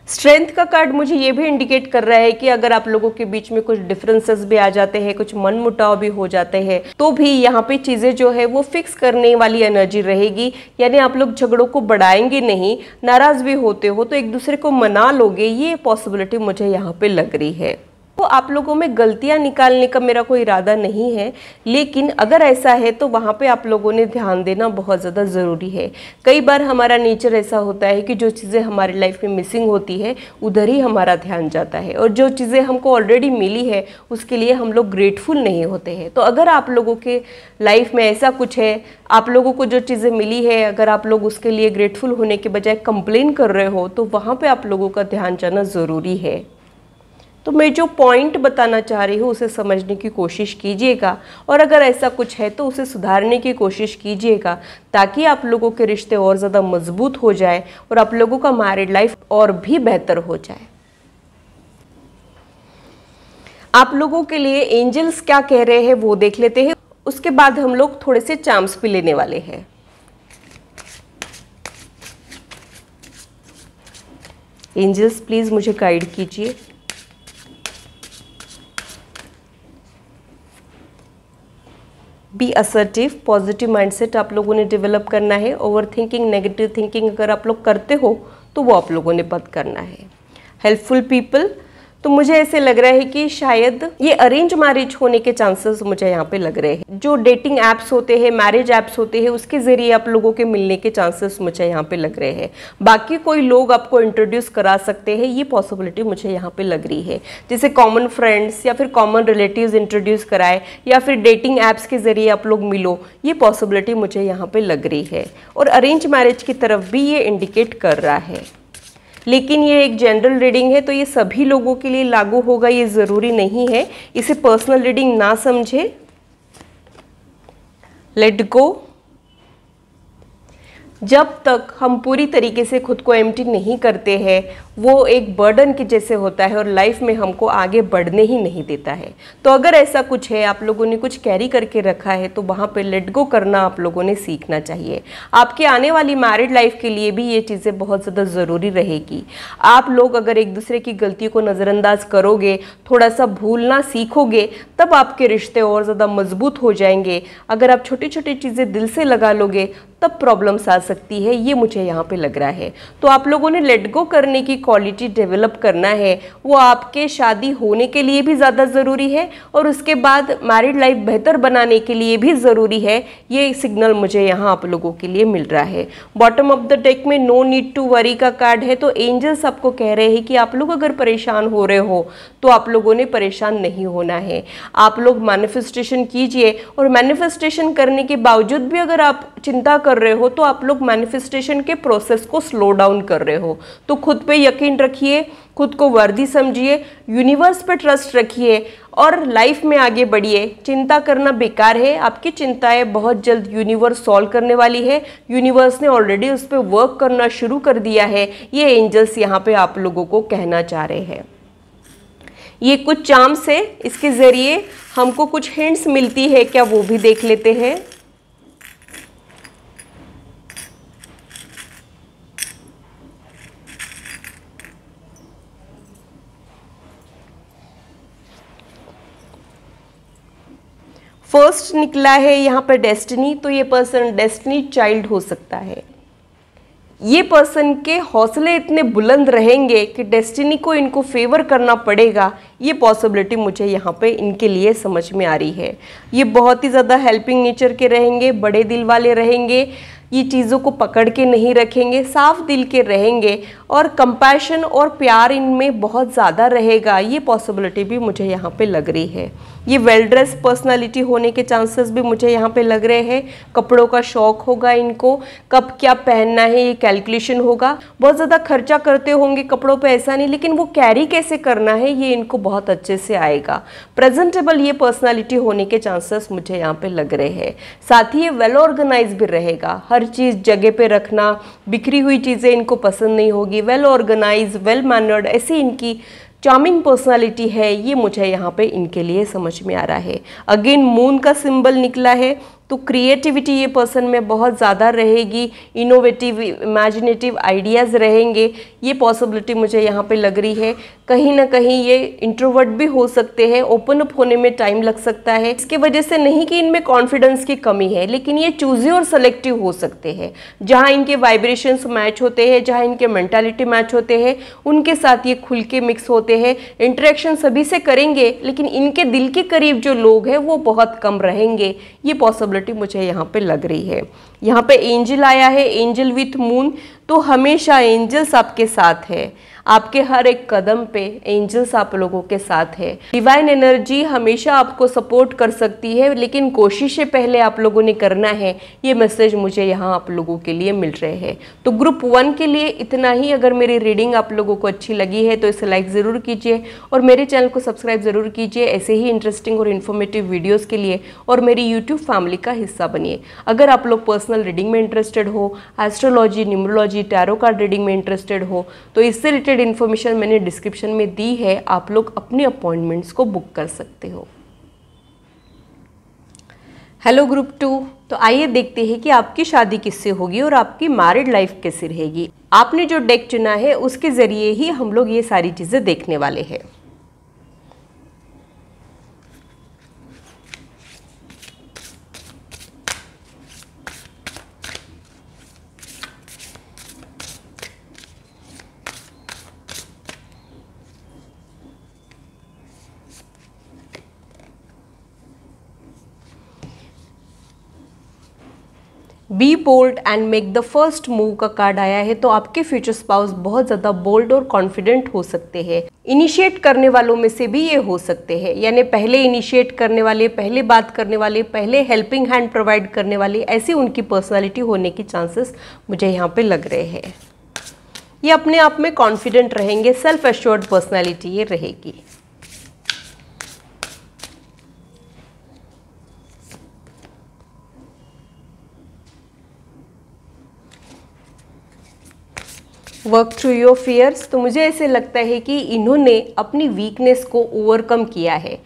स्ट्रेंथ का कार्ड मुझे ये भी इंडिकेट कर रहा है कि अगर आप लोगों के बीच में कुछ डिफरेंसेस भी आ जाते हैं, कुछ मनमुटाव भी हो जाते हैं, तो भी यहाँ पे चीज़ें जो है वो फिक्स करने वाली एनर्जी रहेगी। यानी आप लोग झगड़ों को बढ़ाएंगे नहीं, नाराज भी होते हो तो एक दूसरे को मना लोगे, ये पॉसिबिलिटी मुझे यहाँ पे लग रही है। तो आप लोगों में गलतियां निकालने का मेरा कोई इरादा नहीं है, लेकिन अगर ऐसा है तो वहाँ पे आप लोगों ने ध्यान देना बहुत ज़्यादा ज़रूरी है। कई बार हमारा नेचर ऐसा होता है कि जो चीज़ें हमारी लाइफ में मिसिंग होती है उधर ही हमारा ध्यान जाता है, और जो चीज़ें हमको ऑलरेडी मिली है उसके लिए हम लोग ग्रेटफुल नहीं होते हैं। तो अगर आप लोगों के लाइफ में ऐसा कुछ है, आप लोगों को जो चीज़ें मिली है अगर आप लोग उसके लिए ग्रेटफुल होने के बजाय कंप्लेन कर रहे हो तो वहाँ पे आप लोगों का ध्यान जाना ज़रूरी है। तो मैं जो पॉइंट बताना चाह रही हूँ उसे समझने की कोशिश कीजिएगा, और अगर ऐसा कुछ है तो उसे सुधारने की कोशिश कीजिएगा, ताकि आप लोगों के रिश्ते और ज़्यादा मजबूत हो जाए और आप लोगों का मैरिड लाइफ और भी बेहतर हो जाए। आप लोगों के लिए एंजल्स क्या कह रहे हैं वो देख लेते हैं, उसके बाद हम लोग थोड़े से चार्म्स भी लेने वाले हैं। एंजल्स प्लीज मुझे गाइड कीजिए। बी असर्टिव, पॉजिटिव माइंडसेट आप लोगों ने डेवलप करना है। ओवर थिंकिंग, नेगेटिव थिंकिंग अगर आप लोग करते हो तो वो आप लोगों ने बंद करना है। हेल्पफुल पीपल, तो मुझे ऐसे लग रहा है कि शायद ये अरेंज मैरिज होने के चांसेस मुझे यहाँ पे लग रहे हैं। जो डेटिंग एप्स होते हैं, मैरिज एप्स होते हैं, उसके जरिए आप लोगों के मिलने के चांसेस मुझे यहाँ पे लग रहे हैं। बाकी कोई लोग आपको इंट्रोड्यूस करा सकते हैं, ये पॉसिबिलिटी मुझे यहाँ पे लग रही है। जैसे कॉमन फ्रेंड्स या फिर कॉमन रिलेटिव्स इंट्रोड्यूस कराए, या फिर डेटिंग एप्स के जरिए आप लोग मिलो, ये पॉसिबिलिटी मुझे यहाँ पे लग रही है। और अरेंज मैरिज की तरफ भी ये इंडिकेट कर रहा है। लेकिन ये एक जनरल रीडिंग है, तो ये सभी लोगों के लिए लागू होगा ये ज़रूरी नहीं है। इसे पर्सनल रीडिंग ना समझे। Let go. जब तक हम पूरी तरीके से खुद को एम्प्टी नहीं करते हैं, वो एक बर्डन के जैसे होता है और लाइफ में हमको आगे बढ़ने ही नहीं देता है। तो अगर ऐसा कुछ है, आप लोगों ने कुछ कैरी करके रखा है, तो वहाँ पे लेट गो करना आप लोगों ने सीखना चाहिए। आपके आने वाली मैरिड लाइफ के लिए भी ये चीज़ें बहुत ज़्यादा ज़रूरी रहेगी। आप लोग अगर एक दूसरे की गलतियों को नज़रअंदाज करोगे, थोड़ा सा भूलना सीखोगे, तब आपके रिश्ते और ज़्यादा मजबूत हो जाएंगे। अगर आप छोटी छोटी चीज़ें दिल से लगा लोगे तब प्रॉब्लम्स आ सकती है, ये मुझे यहाँ पे लग रहा है। तो आप लोगों ने लेट गो करने की क्वालिटी डेवलप करना है। वो आपके शादी होने के लिए भी ज़्यादा ज़रूरी है और उसके बाद मैरिड लाइफ बेहतर बनाने के लिए भी ज़रूरी है। ये सिग्नल मुझे यहाँ आप लोगों के लिए मिल रहा है। बॉटम ऑफ द डेक में नो नीड टू वरी का कार्ड है। तो एंजल्स आपको कह रहे हैं कि आप लोग अगर परेशान हो रहे हो तो आप लोगों ने परेशान नहीं होना है। आप लोग मैनिफेस्टेशन कीजिए, और मैनिफेस्टेशन करने के बावजूद भी अगर आप चिंता कर रहे हो तो आप लोग मैनिफेस्टेशन के प्रोसेस को स्लो डाउन कर रहे हो। तो खुद पे यकीन रखिए, खुद को वर्दी समझिए, यूनिवर्स पे ट्रस्ट रखिए और लाइफ में आगे बढ़िए। चिंता करना बेकार है। आपकी चिंताएं बहुत जल्द यूनिवर्स सॉल्व करने वाली है। यूनिवर्स ने ऑलरेडी उस पर वर्क करना शुरू कर दिया है। ये एंजल्स यहाँ पे आप लोगों को कहना चाह रहे हैं। ये कुछ चार्म्स है, इसके जरिए हमको कुछ हिंट्स मिलती है क्या, वो भी देख लेते हैं। फर्स्ट निकला है यहाँ पर डेस्टिनी। तो ये पर्सन डेस्टिनी चाइल्ड हो सकता है। ये पर्सन के हौसले इतने बुलंद रहेंगे कि डेस्टिनी को इनको फेवर करना पड़ेगा। ये पॉसिबिलिटी मुझे यहाँ पे इनके लिए समझ में आ रही है। ये बहुत ही ज़्यादा हेल्पिंग नेचर के रहेंगे, बड़े दिल वाले रहेंगे, ये चीज़ों को पकड़ के नहीं रखेंगे, साफ दिल के रहेंगे और कंपैशन और प्यार इनमें बहुत ज़्यादा रहेगा। ये पॉसिबिलिटी भी मुझे यहाँ पे लग रही है। ये वेल ड्रेस पर्सनालिटी होने के चांसेस भी मुझे यहाँ पे लग रहे हैं। कपड़ों का शौक होगा इनको, कब क्या पहनना है ये कैलकुलेशन होगा। बहुत ज़्यादा खर्चा करते होंगे कपड़ों पे, ऐसा नहीं, लेकिन वो कैरी कैसे करना है ये इनको बहुत अच्छे से आएगा। प्रेजेंटेबल ये पर्सनालिटी होने के चांसेस मुझे यहाँ पे लग रहे हैं। साथ ही ये वेल ऑर्गेनाइज भी रहेगा। हर चीज़ जगह पे रखना, बिखरी हुई चीज़ें इनको पसंद नहीं होगी। वेल ऑर्गेनाइज, वेल मैनर्ड, ऐसी इनकी चार्मिंग पर्सनालिटी है। ये मुझे यहाँ पे इनके लिए समझ में आ रहा है। अगेन मून का सिंबल निकला है, तो क्रिएटिविटी ये पर्सन में बहुत ज़्यादा रहेगी, इनोवेटिव इमेजिनेटिव आइडियाज़ रहेंगे, ये पॉसिबिलिटी मुझे यहाँ पे लग रही है। कहीं ना कहीं ये इंट्रोवर्ट भी हो सकते हैं, ओपन अप होने में टाइम लग सकता है। इसके वजह से नहीं कि इनमें कॉन्फिडेंस की कमी है, लेकिन ये चूजी और सेलेक्टिव हो सकते हैं। जहाँ इनके वाइब्रेशंस मैच होते हैं, जहाँ इनके मेंटालिटी मैच होते हैं, उनके साथ ये खुल के मिक्स होते हैं। इंटरेक्शन सभी से करेंगे, लेकिन इनके दिल के करीब जो लोग हैं वो बहुत कम रहेंगे। ये पॉसिबिलिटी मुझे यहाँ पे लग रही है। यहाँ पे एंजल आया है, एंजल विथ मून, तो हमेशा एंजल्स आपके साथ है। आपके हर एक कदम पे एंजल्स आप लोगों के साथ है। डिवाइन एनर्जी हमेशा आपको सपोर्ट कर सकती है, लेकिन कोशिशें पहले आप लोगों ने करना है। ये मैसेज मुझे यहाँ आप लोगों के लिए मिल रहे हैं। तो ग्रुप 1 के लिए इतना ही। अगर मेरी रीडिंग आप लोगों को अच्छी लगी है तो इसे लाइक ज़रूर कीजिए और मेरे चैनल को सब्सक्राइब ज़रूर कीजिए ऐसे ही इंटरेस्टिंग और इन्फॉर्मेटिव वीडियोज़ के लिए, और मेरी यूट्यूब फैमिली का हिस्सा बनिए। अगर आप लोग पर्सनल रीडिंग में इंटरेस्टेड हो, astrology, numerology, tarot card reading में इंटरेस्टेड हो, तो इससे रिलेटेड इन्फॉर्मेशन मैंने डिस्क्रिप्शन में दी है। आप लोग अपने अपॉइंटमेंट्स को बुक कर सकते हो। हेलो ग्रुप 2, तो आइए देखते हैं कि आपकी शादी किससे होगी और आपकी मैरिड लाइफ कैसी रहेगी। आपने जो डेक चुना है उसके जरिए ही हम लोग ये सारी चीजें देखने वाले हैं। Be bold and make the first move का कार्ड आया है। तो आपके फ्यूचर स्पाउस बहुत ज़्यादा बोल्ड और कॉन्फिडेंट हो सकते हैं। इनिशिएट करने वालों में से भी ये हो सकते हैं, यानी पहले इनिशिएट करने वाले, पहले बात करने वाले, पहले हेल्पिंग हैंड प्रोवाइड करने वाले, ऐसी उनकी पर्सनालिटी होने की चांसेस मुझे यहाँ पे लग रहे हैं। ये अपने आप में कॉन्फिडेंट रहेंगे, सेल्फ एश्योर्ड पर्सनालिटी ये रहेगी। वर्क थ्रू योर फियर्स, तो मुझे ऐसे लगता है कि इन्होंने अपनी वीकनेस को ओवरकम किया है।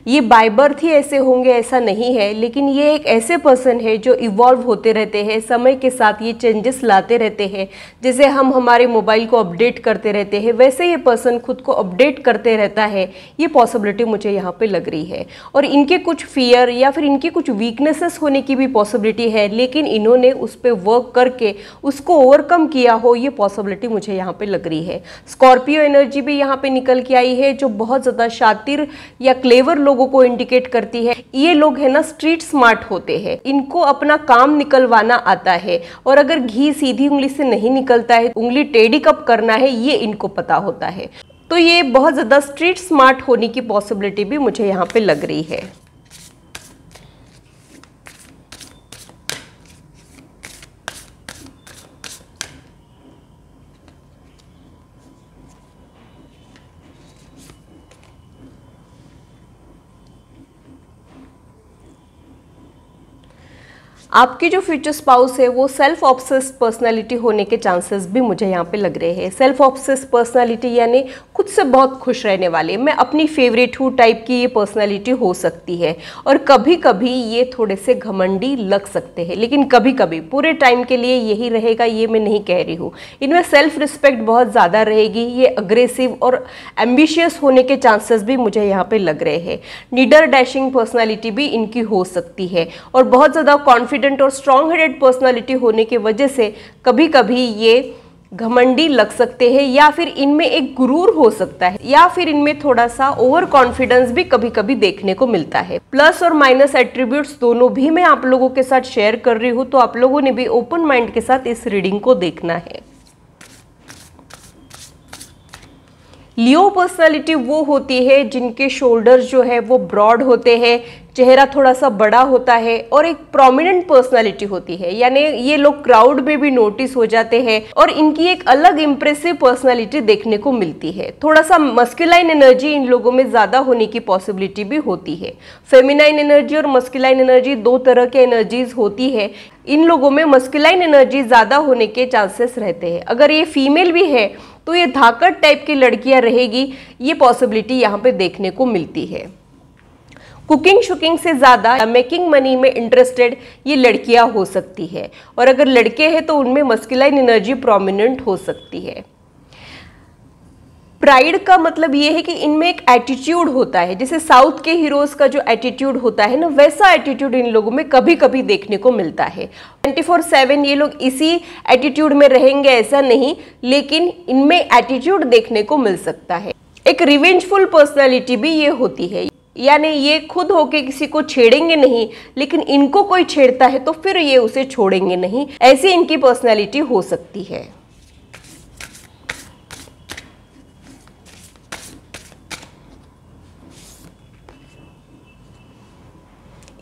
ये बाय बर्थ ही ऐसे होंगे ऐसा नहीं है, लेकिन ये एक ऐसे पर्सन है जो इवॉल्व होते रहते हैं, समय के साथ ये चेंजेस लाते रहते हैं। जैसे हम हमारे मोबाइल को अपडेट करते रहते हैं, वैसे ये पर्सन खुद को अपडेट करते रहता है। ये पॉसिबिलिटी मुझे यहाँ पे लग रही है। और इनके कुछ फियर या फिर इनकी कुछ वीकनेसेस होने की भी पॉसिबिलिटी है, लेकिन इन्होंने उस पर वर्क करके उसको ओवरकम किया हो, ये पॉसिबिलिटी मुझे यहाँ पे लग रही है। स्कॉर्पियो एनर्जी भी यहाँ पे निकल के आई है, जो बहुत ज़्यादा शातिर या क्लेवर लोगों को इंडिकेट करती है। ये लोग है ना स्ट्रीट स्मार्ट होते हैं, इनको अपना काम निकलवाना आता है, और अगर घी सीधी उंगली से नहीं निकलता है, उंगली टेढ़ी कब करना है ये इनको पता होता है। तो ये बहुत ज्यादा स्ट्रीट स्मार्ट होने की पॉसिबिलिटी भी मुझे यहाँ पे लग रही है। आपकी जो फ्यूचर स्पाउस है वो सेल्फ ऑब्सेस्ड पर्सनालिटी होने के चांसेस भी मुझे यहाँ पे लग रहे हैं। सेल्फ ऑब्सेस्ड पर्सनालिटी यानी खुद से बहुत खुश रहने वाले, मैं अपनी फेवरेट हूँ टाइप की ये पर्सनालिटी हो सकती है। और कभी कभी ये थोड़े से घमंडी लग सकते हैं, लेकिन कभी कभी, पूरे टाइम के लिए यही रहेगा ये मैं नहीं कह रही हूँ। इनमें सेल्फ रिस्पेक्ट बहुत ज़्यादा रहेगी। ये अग्रेसिव और एम्बिशियस होने के चांसेस भी मुझे यहाँ पे लग रहे हैं। नीडर डैशिंग पर्सनालिटी भी इनकी हो सकती है, और बहुत ज़्यादा कॉन्फिडेंट और स्ट्रॉन्ग हेडेड पर्सनालिटी होने की वजह से कभी कभी ये घमंडी लग सकते हैं, या फिर इनमें एक गुरूर हो सकता है, या फिर इनमें थोड़ा सा ओवर कॉन्फिडेंस भी कभी कभी देखने को मिलता है। प्लस और माइनस एट्रीब्यूट्स दोनों भी मैं आप लोगों के साथ शेयर कर रही हूँ, तो आप लोगों ने भी ओपन माइंड के साथ इस रीडिंग को देखना है। लियो पर्सनालिटी वो होती है जिनके शोल्डर्स जो है वो ब्रॉड होते हैं, चेहरा थोड़ा सा बड़ा होता है, और एक प्रोमिनेंट पर्सनालिटी होती है, यानी ये लोग क्राउड में भी नोटिस हो जाते हैं, और इनकी एक अलग इंप्रेसिव पर्सनालिटी देखने को मिलती है। थोड़ा सा मस्कुलाइन एनर्जी इन लोगों में ज्यादा होने की पॉसिबिलिटी भी होती है। फेमिनाइन एनर्जी और मस्कुलाइन एनर्जी दो तरह के एनर्जीज होती है। इन लोगों में मस्कुलाइन एनर्जी ज्यादा होने के चांसेस रहते हैं। अगर ये फीमेल भी है तो ये धाकड़ टाइप की लड़कियां रहेगी, ये पॉसिबिलिटी यहाँ पे देखने को मिलती है। कुकिंग शुकिंग से ज़्यादा मेकिंग मनी में इंटरेस्टेड ये लड़कियां हो सकती है, और अगर लड़के हैं तो उनमें मस्कुलाइन एनर्जी प्रोमिनेंट हो सकती है। प्राइड का मतलब ये है कि इनमें एक एटीट्यूड होता है, जैसे साउथ के हीरोज का जो एटीट्यूड होता है ना, वैसा एटीट्यूड इन लोगों में कभी कभी देखने को मिलता है। 24/7 ये लोग इसी एटीट्यूड में रहेंगे ऐसा नहीं, लेकिन इनमें एटीट्यूड देखने को मिल सकता है। एक रिवेंजफुल पर्सनैलिटी भी ये होती है, यानी ये खुद होके किसी को छेड़ेंगे नहीं, लेकिन इनको कोई छेड़ता है तो फिर ये उसे छोड़ेंगे नहीं, ऐसी इनकी पर्सनैलिटी हो सकती है।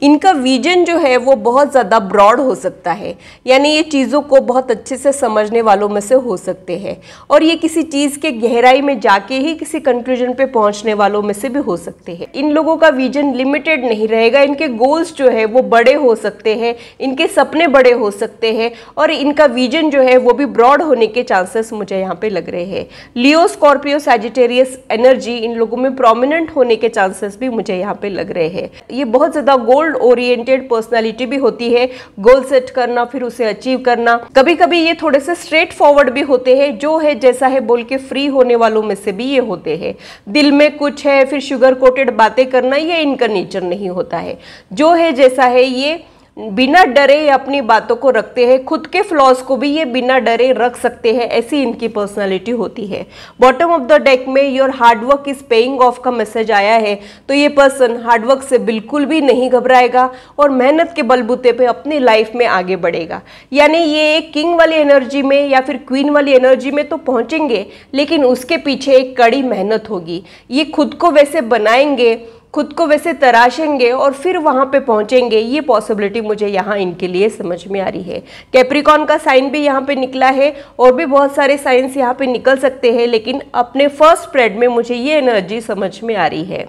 इनका विजन जो है वो बहुत ज़्यादा ब्रॉड हो सकता है, यानी ये चीज़ों को बहुत अच्छे से समझने वालों में से हो सकते हैं, और ये किसी चीज़ के गहराई में जाके ही किसी कंक्लूजन पे पहुंचने वालों में से भी हो सकते हैं। इन लोगों का विजन लिमिटेड नहीं रहेगा, इनके गोल्स जो है वो बड़े हो सकते हैं, इनके सपने बड़े हो सकते हैं, और इनका विजन जो है वो भी ब्रॉड होने के चांसेस मुझे यहाँ पे लग रहे हैं। लियो, स्कॉर्पियो, सैजिटेरियस एनर्जी इन लोगों में प्रोमिनेंट होने के चांसेस भी मुझे यहाँ पे लग रहे हैं। ये बहुत ज़्यादा गोल्ड ओरिएंटेड पर्सनालिटी भी होती है, गोल सेट करना फिर उसे अचीव करना। कभी कभी ये थोड़े से स्ट्रेट फॉरवर्ड भी होते हैं, जो है जैसा है बोल के फ्री होने वालों में से भी ये होते हैं। दिल में कुछ है फिर शुगर कोटेड बातें करना, ये इनका नेचर नहीं होता है। जो है जैसा है ये बिना डरे अपनी बातों को रखते हैं, खुद के फ्लॉज को भी ये बिना डरे रख सकते हैं, ऐसी इनकी पर्सनालिटी होती है। बॉटम ऑफ द डेक में your hard work is paying off का मैसेज आया है, तो ये पर्सन हार्डवर्क से बिल्कुल भी नहीं घबराएगा और मेहनत के बलबूते पे अपनी लाइफ में आगे बढ़ेगा। यानी ये एक किंग वाली एनर्जी में या फिर क्वीन वाली एनर्जी में तो पहुंचेंगे, लेकिन उसके पीछे एक कड़ी मेहनत होगी। ये खुद को वैसे बनाएंगे, खुद को वैसे तराशेंगे और फिर वहां पे पहुंचेंगे, ये पॉसिबिलिटी मुझे यहाँ इनके लिए समझ में आ रही है। कैप्रिकॉर्न का साइन भी यहाँ पे निकला है, और भी बहुत सारे साइंस यहाँ पे निकल सकते हैं, लेकिन अपने फर्स्ट स्प्रेड में मुझे ये एनर्जी समझ में आ रही है।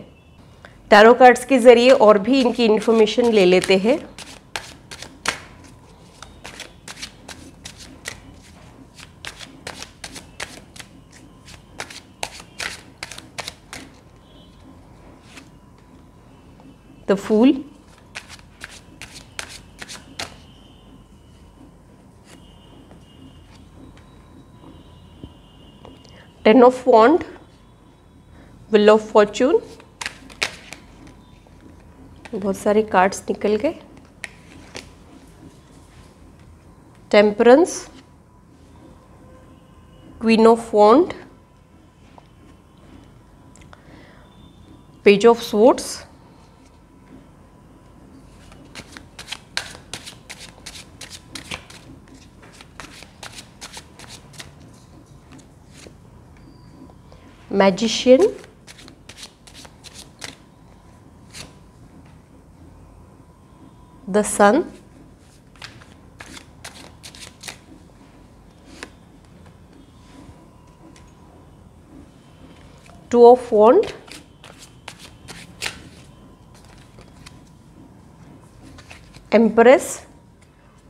टैरो कार्ड्स के जरिए और भी इनकी इंफॉर्मेशन ले लेते हैं। The Fool, Ten of Wands, Wheel of Fortune, बहुत सारे कार्ड्स निकल गए। Temperance, queen of wand, page of swords, magician, the sun, two of wand, empress.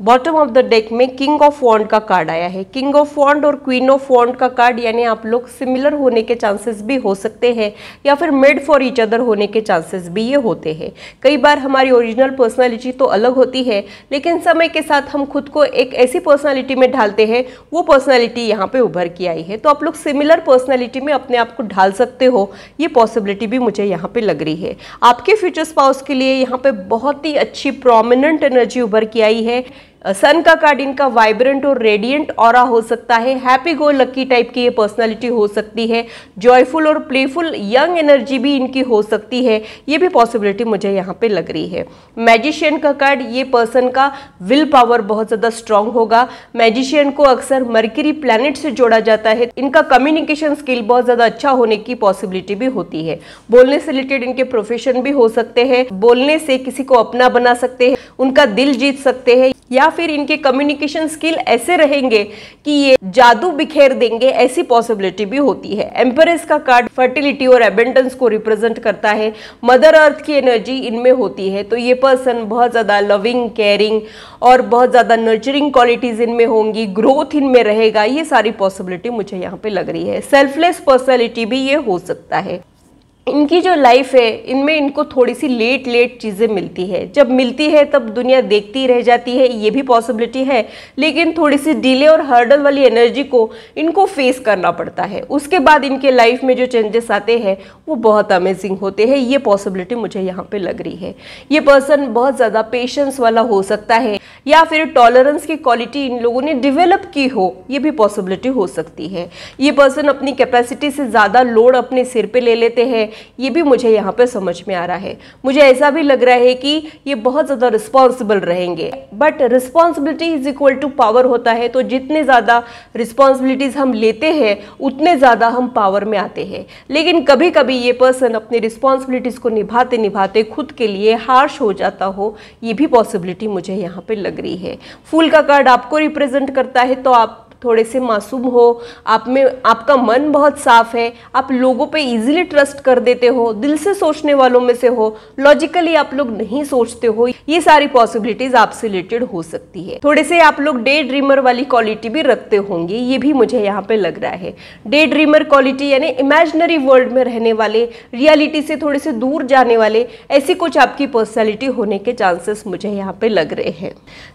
Bottom of the deck में किंग ऑफ वॉन्ड का card आया है। King of वॉन्ड और queen of wand का कार्ड, यानी आप लोग सिमिलर होने के चांसेस भी हो सकते हैं, या फिर मेड फॉर ईच अदर होने के चांसेस भी ये होते हैं। कई बार हमारी ओरिजिनल पर्सनालिटी तो अलग होती है, लेकिन समय के साथ हम खुद को एक ऐसी पर्सनालिटी में ढालते हैं, वो पर्सनालिटी यहाँ पे उभर के आई है। तो आप लोग सिमिलर पर्सनालिटी में अपने आप को ढाल सकते हो, ये पॉसिबिलिटी भी मुझे यहाँ पे लग रही है। आपके फ्यूचर स्पाउस के लिए यहाँ पे बहुत ही अच्छी प्रोमिनेंट एनर्जी उभर के आई है। सन का कार्ड इनका वाइब्रेंट और रेडिएंट ऑरा हो सकता है, हैप्पी गो लकी टाइप की ये पर्सनालिटी हो सकती है, जॉयफुल और प्लेफुल यंग एनर्जी भी इनकी हो सकती है, ये भी पॉसिबिलिटी मुझे यहाँ पे लग रही है। मैजिशियन का कार्ड, ये पर्सन का विल पावर बहुत ज़्यादा स्ट्रांग होगा। मैजिशियन को अक्सर मरकरी प्लैनेट से जोड़ा जाता है, इनका कम्युनिकेशन स्किल बहुत ज़्यादा अच्छा होने की पॉसिबिलिटी भी होती है। बोलने से रिलेटेड इनके प्रोफेशन भी हो सकते हैं, बोलने से किसी को अपना बना सकते हैं, उनका दिल जीत सकते हैं, या फिर इनके कम्युनिकेशन स्किल ऐसे रहेंगे कि ये जादू बिखेर देंगे, ऐसी पॉसिबिलिटी भी होती है। एम्प्रेस का कार्ड फर्टिलिटी और एबंडेंस को रिप्रेजेंट करता है, मदर अर्थ की एनर्जी इनमें होती है, तो ये पर्सन बहुत ज़्यादा लविंग, केयरिंग और बहुत ज़्यादा नर्चरिंग क्वालिटीज़ इनमें होंगी, ग्रोथ इनमें रहेगा, ये सारी पॉसिबिलिटी मुझे यहाँ पे लग रही है। सेल्फलेस पर्सनैलिटी भी ये हो सकता है। इनकी जो लाइफ है इनमें इनको थोड़ी सी लेट चीज़ें मिलती है, जब मिलती है तब दुनिया देखती रह जाती है, ये भी पॉसिबिलिटी है, लेकिन थोड़ी सी डिले और हर्डल वाली एनर्जी को इनको फेस करना पड़ता है। उसके बाद इनके लाइफ में जो चेंजेस आते हैं वो बहुत अमेजिंग होते हैं, ये पॉसिबिलिटी मुझे यहाँ पे लग रही है। ये पर्सन बहुत ज़्यादा पेशेंस वाला हो सकता है या फिर टॉलरेंस की क्वालिटी इन लोगों ने डेवलप की हो, ये भी पॉसिबिलिटी हो सकती है। ये पर्सन अपनी कैपेसिटी से ज़्यादा लोड अपने सिर पे ले लेते हैं, ये भी मुझे यहाँ पे समझ में आ रहा है। मुझे ऐसा भी लग रहा है कि ये बहुत ज़्यादा रिस्पॉन्सिबल रहेंगे, but responsibility is equal to power होता है, तो जितने ज़्यादा रिस्पॉन्सिबिलिटीज़ हम लेते हैं उतने ज़्यादा हम पावर में आते हैं। लेकिन कभी कभी ये पर्सन अपनी रिस्पॉन्सिबिलिटीज़ को निभाते निभाते खुद के लिए हार्श हो जाता हो, ये भी पॉसिबिलिटी मुझे यहाँ पे लग रही है। फूल का कार्ड आपको रिप्रेजेंट करता है, तो आप थोड़े से मासूम हो, आप में आपका मन बहुत साफ है, आप लोगों पे इजीली ट्रस्ट कर देते हो, दिल से सोचने वालों में से हो, लॉजिकली आप लोग नहीं सोचते हो, ये सारी पॉसिबिलिटीज आपसे रिलेटेड हो सकती है। थोड़े से आप लोग डे ड्रीमर वाली क्वालिटी भी रखते होंगे, ये भी मुझे यहाँ पे लग रहा है। डे ड्रीमर क्वालिटी यानी इमेजिनरी वर्ल्ड में रहने वाले, रियलिटी से थोड़े से दूर जाने वाले, ऐसी कुछ आपकी पर्सनैलिटी होने के चांसेस मुझे यहाँ पे लग रहे हैं।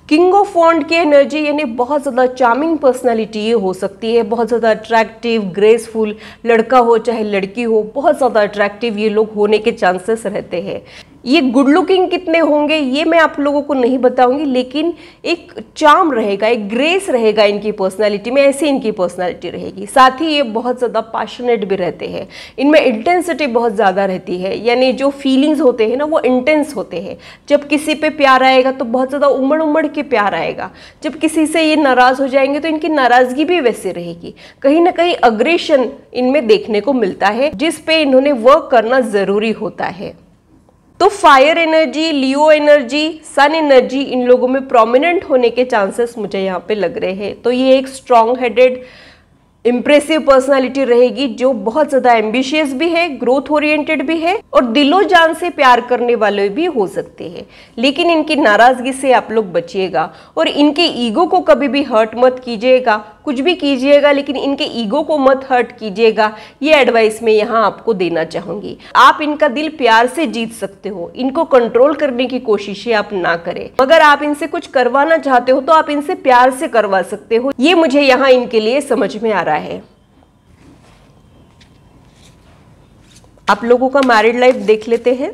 किंग ऑफ वॉन्ड की एनर्जी यानी बहुत ज़्यादा चार्मिंग पर्सनैलिटी ये हो सकती है, बहुत ज़्यादा अट्रैक्टिव, ग्रेसफुल, लड़का हो चाहे लड़की हो, बहुत ज़्यादा अट्रैक्टिव ये लोग होने के चांसेस रहते हैं। ये गुड लुकिंग कितने होंगे ये मैं आप लोगों को नहीं बताऊंगी, लेकिन एक चार्म रहेगा, एक ग्रेस रहेगा इनकी पर्सनालिटी में, ऐसे इनकी पर्सनालिटी रहेगी। साथ ही ये बहुत ज़्यादा पैशनेट भी रहते हैं, इनमें इंटेंसिटी बहुत ज़्यादा रहती है, यानी जो फीलिंग्स होते हैं ना वो इंटेंस होते हैं। जब किसी पे प्यार आएगा तो बहुत ज़्यादा उमड़ उमड़ के प्यार आएगा, जब किसी से ये नाराज़ हो जाएंगे तो इनकी नाराज़गी भी वैसे रहेगी। कहीं ना कहीं अग्रेशन इनमें देखने को मिलता है, जिस पे इन्होंने वर्क करना ज़रूरी होता है। तो fire energy, Leo energy, sun energy इन लोगों में प्रोमिनेंट होने के चांसेस मुझे यहाँ पे लग रहे हैं। तो ये एक स्ट्रॉन्ग हेडेड इम्प्रेसिव पर्सनालिटी रहेगी, जो बहुत ज़्यादा एम्बिशियस भी है, ग्रोथ ओरिएंटेड भी है और दिलो जान से प्यार करने वाले भी हो सकते हैं। लेकिन इनकी नाराज़गी से आप लोग बचिएगा और इनके ईगो को कभी भी हर्ट मत कीजिएगा। कुछ भी कीजिएगा लेकिन इनके ईगो को मत हर्ट कीजिएगा, ये एडवाइस मैं यहाँ आपको देना चाहूँगी। आप इनका दिल प्यार से जीत सकते हो, इनको कंट्रोल करने की कोशिशें आप ना करें। अगर आप इनसे कुछ करवाना चाहते हो तो आप इनसे प्यार से करवा सकते हो, ये मुझे यहाँ इनके लिए समझ में आ रहा है। आप लोगों का मैरिड लाइफ देख लेते हैं।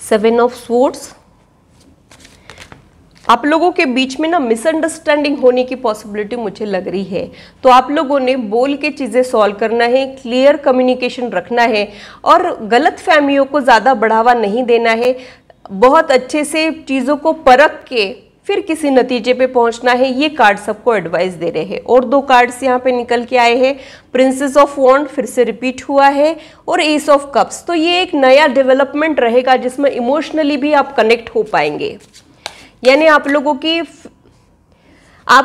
सेवन ऑफ स्वॉर्ड्स, आप लोगों के बीच में ना मिसअंडरस्टैंडिंग होने की पॉसिबिलिटी मुझे लग रही है, तो आप लोगों ने बोल के चीज़ें सॉल्व करना है, क्लियर कम्युनिकेशन रखना है और गलत फहमियों को ज़्यादा बढ़ावा नहीं देना है। बहुत अच्छे से चीज़ों को परख के फिर किसी नतीजे पे पहुंचना है, ये कार्ड सबको एडवाइस दे रहे हैं। और दो कार्ड्स यहाँ पे निकल के आए हैं, प्रिंसेस ऑफ वॉन्ड फिर से रिपीट हुआ है और एस ऑफ कप्स। तो ये एक नया डेवलपमेंट रहेगा जिसमें इमोशनली भी आप कनेक्ट हो पाएंगे, यानी आप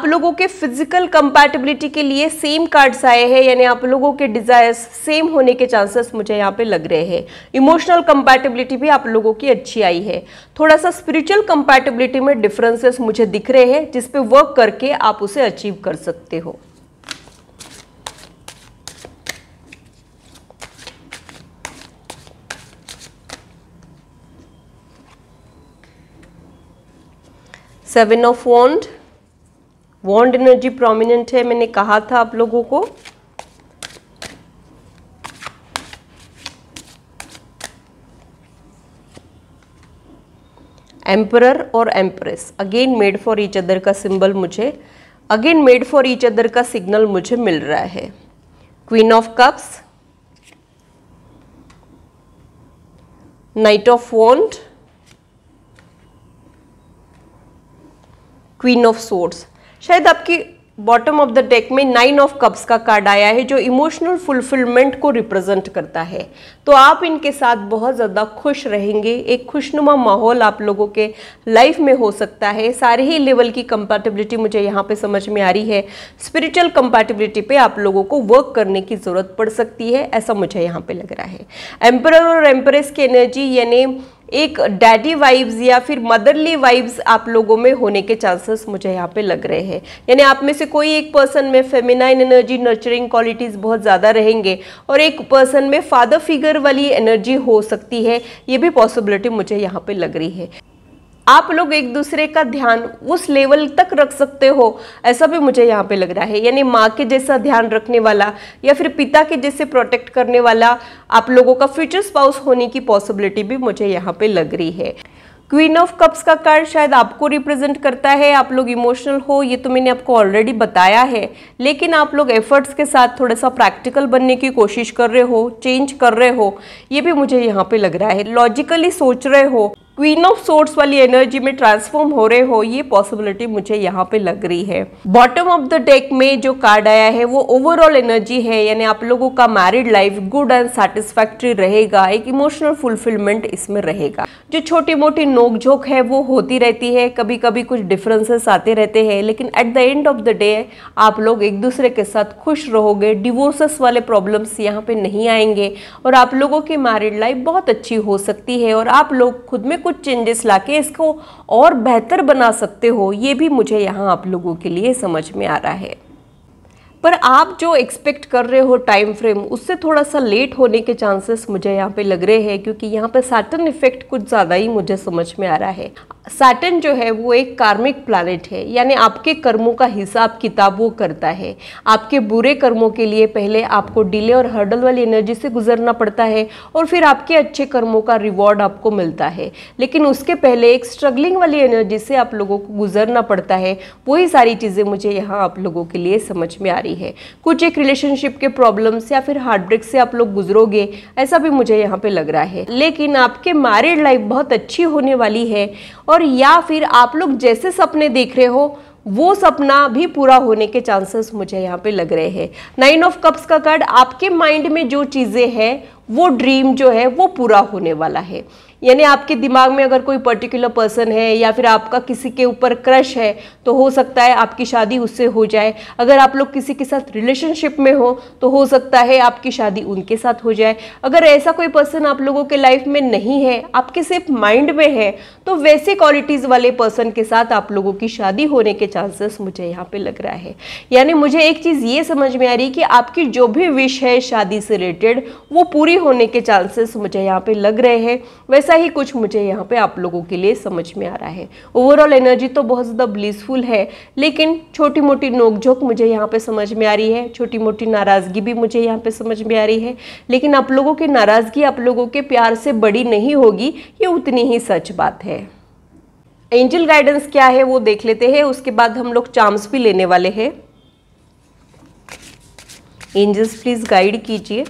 लोगों के फिजिकल कंपैटिबिलिटी के लिए सेम कार्ड्स आए हैं, यानी आप लोगों के डिजायर्स सेम होने के चांसेस मुझे यहाँ पे लग रहे हैं। इमोशनल कंपैटिबिलिटी भी आप लोगों की अच्छी आई है। थोड़ा सा स्पिरिचुअल कंपैटिबिलिटी में डिफरेंसेस मुझे दिख रहे हैं, जिस पे वर्क करके आप उसे अचीव कर सकते हो। Seven of wand, wand energy prominent है, मैंने कहा था आप लोगों को। एम्परर और empress, again made for each other का सिंबल मुझे, again made for each other का सिग्नल मुझे मिल रहा है। Queen of cups, knight of wand, queen of swords. शायद आपकी बॉटम ऑफ द डेक में 9 ऑफ कप्स का कार्ड आया है जो इमोशनल फुलफिलमेंट को रिप्रेजेंट करता है। तो आप इनके साथ बहुत ज़्यादा खुश रहेंगे, एक खुशनुमा माहौल आप लोगों के लाइफ में हो सकता है। सारे ही लेवल की कंपैटिबिलिटी मुझे यहाँ पे समझ में आ रही है। स्पिरिचुअल कंपैटिबिलिटी पे आप लोगों को वर्क करने की ज़रूरत पड़ सकती है, ऐसा मुझे यहाँ पे लग रहा है। एम्परर और एम्प्रेस की एनर्जी यानी एक डैडी वाइब्स या फिर मदरली वाइब्स आप लोगों में होने के चांसेस मुझे यहाँ पे लग रहे हैं। यानी आप में से कोई एक पर्सन में फेमिनाइन एनर्जी, नर्चरिंग क्वालिटीज़ बहुत ज़्यादा रहेंगे और एक पर्सन में फादर फिगर वाली एनर्जी हो सकती है। ये भी पॉसिबिलिटी मुझे यहाँ पे लग रही है। आप लोग एक दूसरे का ध्यान उस लेवल तक रख सकते हो, ऐसा भी मुझे यहाँ पे लग रहा है। यानी माँ के जैसा ध्यान रखने वाला या फिर पिता के जैसे प्रोटेक्ट करने वाला आप लोगों का फ्यूचर स्पाउस होने की पॉसिबिलिटी भी मुझे यहाँ पे लग रही है। क्वीन ऑफ कप्स का कार्ड शायद आपको रिप्रेजेंट करता है। आप लोग इमोशनल हो, ये तो मैंने आपको ऑलरेडी बताया है, लेकिन आप लोग एफर्ट्स के साथ थोड़ा सा प्रैक्टिकल बनने की कोशिश कर रहे हो, चेंज कर रहे हो, ये भी मुझे यहाँ पे लग रहा है। लॉजिकली सोच रहे हो, क्वीन ऑफ सोर्ड्स वाली एनर्जी में ट्रांसफॉर्म हो रहे हो, ये पॉसिबिलिटी मुझे यहाँ पे लग रही है। बॉटम ऑफ द डेक में जो कार्ड आया है वो ओवरऑल एनर्जी है, यानी आप लोगों का married life good and satisfactory रहेगा, एक इमोशनल फुलफिलमेंट इसमें रहेगा। जो छोटी मोटी नोकझोंक है वो होती रहती है, कभी कभी कुछ डिफरेंसेस आते रहते हैं, लेकिन at the end of the day आप लोग एक दूसरे के साथ खुश रहोगे। डिवोर्सेस वाले प्रॉब्लम्स यहाँ पे नहीं आएंगे और आप लोगों की मैरिड लाइफ बहुत अच्छी हो सकती है और आप लोग खुद में कुछ चेंजेस लाके इसको और बेहतर बना सकते हो। ये भी मुझे यहाँ आप लोगों के लिए समझ में आ रहा है। पर आप जो एक्सपेक्ट कर रहे हो टाइम फ्रेम, उससे थोड़ा सा लेट होने के चांसेस मुझे यहाँ पे लग रहे हैं, क्योंकि यहाँ पे सैटर्न इफेक्ट कुछ ज़्यादा ही मुझे समझ में आ रहा है। सैटर्न जो है वो एक कार्मिक प्लैनेट है, यानी आपके कर्मों का हिसाब किताब वो करता है। आपके बुरे कर्मों के लिए पहले आपको डिले और हर्डल वाली एनर्जी से गुजरना पड़ता है और फिर आपके अच्छे कर्मों का रिवॉर्ड आपको मिलता है, लेकिन उसके पहले एक स्ट्रगलिंग वाली एनर्जी से आप लोगों को गुजरना पड़ता है। वही सारी चीज़ें मुझे यहाँ आप लोगों के लिए समझ में आ रही है। कुछ एक रिलेशनशिप के प्रॉब्लम्स या फिर हार्ट ब्रेक से आप लोग गुजरोगे, ऐसा भी मुझे यहाँ पे लग रहा है। लेकिन आपके मैरिड लाइफ बहुत अच्छी होने वाली है और या फिर आप लोग जैसे सपने देख रहे हो वो सपना भी पूरा होने के चांसेस मुझे यहाँ पे लग रहे हैं। 9 ऑफ कप्स का कार्ड, आपके माइंड में जो चीज़ें हैं वो ड्रीम जो है वो पूरा होने वाला है। यानी आपके दिमाग में अगर कोई पर्टिकुलर पर्सन है या फिर आपका किसी के ऊपर क्रश है तो हो सकता है आपकी शादी उससे हो जाए। अगर आप लोग किसी के साथ रिलेशनशिप में हो तो हो सकता है आपकी शादी उनके साथ हो जाए। अगर ऐसा कोई पर्सन आप लोगों के लाइफ में नहीं है, आपके सिर्फ माइंड में है, तो वैसे क्वालिटीज़ वाले पर्सन के साथ आप लोगों की शादी होने के चांसेस मुझे यहाँ पे लग रहा है। यानी मुझे एक चीज़ ये समझ में आ रही है कि आपकी जो भी विश है शादी से रिलेटेड वो पूरी होने के चांसेस मुझे यहाँ पे लग रहे हैं। वैसा ही कुछ मुझे यहाँ पे आप लोगों के लिए समझ में आ रहा है। ओवरऑल एनर्जी तो बहुत ज़्यादा ब्लिसफुल है, लेकिन छोटी मोटी नोकझोंक मुझे यहाँ पे समझ में आ रही है, छोटी मोटी नाराज़गी भी मुझे यहाँ पे समझ में आ रही है। लेकिन आप लोगों की नाराज़गी आप लोगों के प्यार से बड़ी नहीं होगी, ये उतनी ही सच बात है। एंजल गाइडेंस क्या है वो देख लेते हैं, उसके बाद हम लोग चार्म्स भी लेने वाले हैं। एंजल्स प्लीज गाइड कीजिए।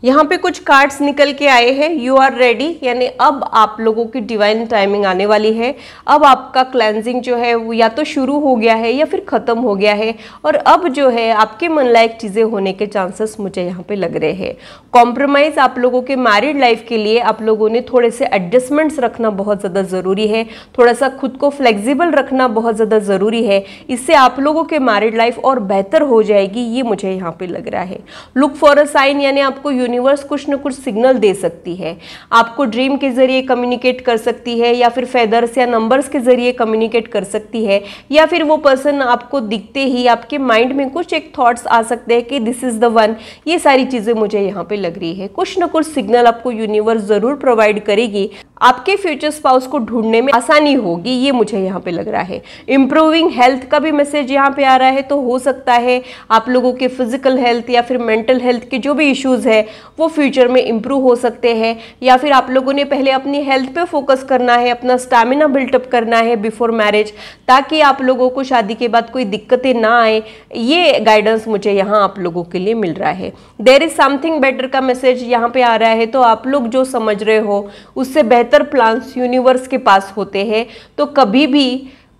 यहाँ पे कुछ कार्ड्स निकल के आए हैं। यू आर रेडी, यानी अब आप लोगों की डिवाइन टाइमिंग आने वाली है। अब आपका क्लेंजिंग जो है वो या तो शुरू हो गया है या फिर ख़त्म हो गया है और अब जो है आपके मन लायक चीज़ें होने के चांसेस मुझे यहाँ पे लग रहे हैं। कॉम्प्रोमाइज़ आप लोगों के मैरिड लाइफ के लिए आप लोगों ने थोड़े से एडजस्टमेंट्स रखना बहुत ज़्यादा ज़रूरी है, थोड़ा सा खुद को फ्लेक्सिबल रखना बहुत ज़्यादा ज़रूरी है। इससे आप लोगों के मैरिड लाइफ और बेहतर हो जाएगी, ये मुझे यहाँ पे लग रहा है। लुक फॉर अ साइन, यानी आपको यूनिवर्स कुछ न कुछ सिग्नल दे सकती है। आपको ड्रीम के जरिए कम्युनिकेट कर सकती है या फिर फेदर्स या नंबर्स के जरिए कम्युनिकेट कर सकती है, या फिर वो पर्सन आपको दिखते ही आपके माइंड में कुछ एक थॉट्स आ सकते हैं कि दिस इज द वन। ये सारी चीजें मुझे यहाँ पे लग रही है। कुछ न कुछ सिग्नल आपको यूनिवर्स जरूर प्रोवाइड करेगी, आपके फ्यूचर स्पाउस को ढूंढने में आसानी होगी, ये मुझे यहाँ पे लग रहा है। इंप्रूविंग हेल्थ का भी मैसेज यहाँ पे आ रहा है, तो हो सकता है आप लोगों के फिजिकल हेल्थ या फिर मेंटल हेल्थ के जो भी इश्यूज है वो फ्यूचर में इम्प्रूव हो सकते हैं, या फिर आप लोगों ने पहले अपनी हेल्थ पे फोकस करना है, अपना स्टैमिना बिल्टअप करना है बिफोर मैरिज, ताकि आप लोगों को शादी के बाद कोई दिक्कतें ना आए। ये गाइडेंस मुझे यहाँ आप लोगों के लिए मिल रहा है। देयर इज समथिंग बेटर का मैसेज यहाँ पे आ रहा है। तो आप लोग जो समझ रहे हो उससे बेहतर प्लान्स यूनिवर्स के पास होते हैं, तो कभी भी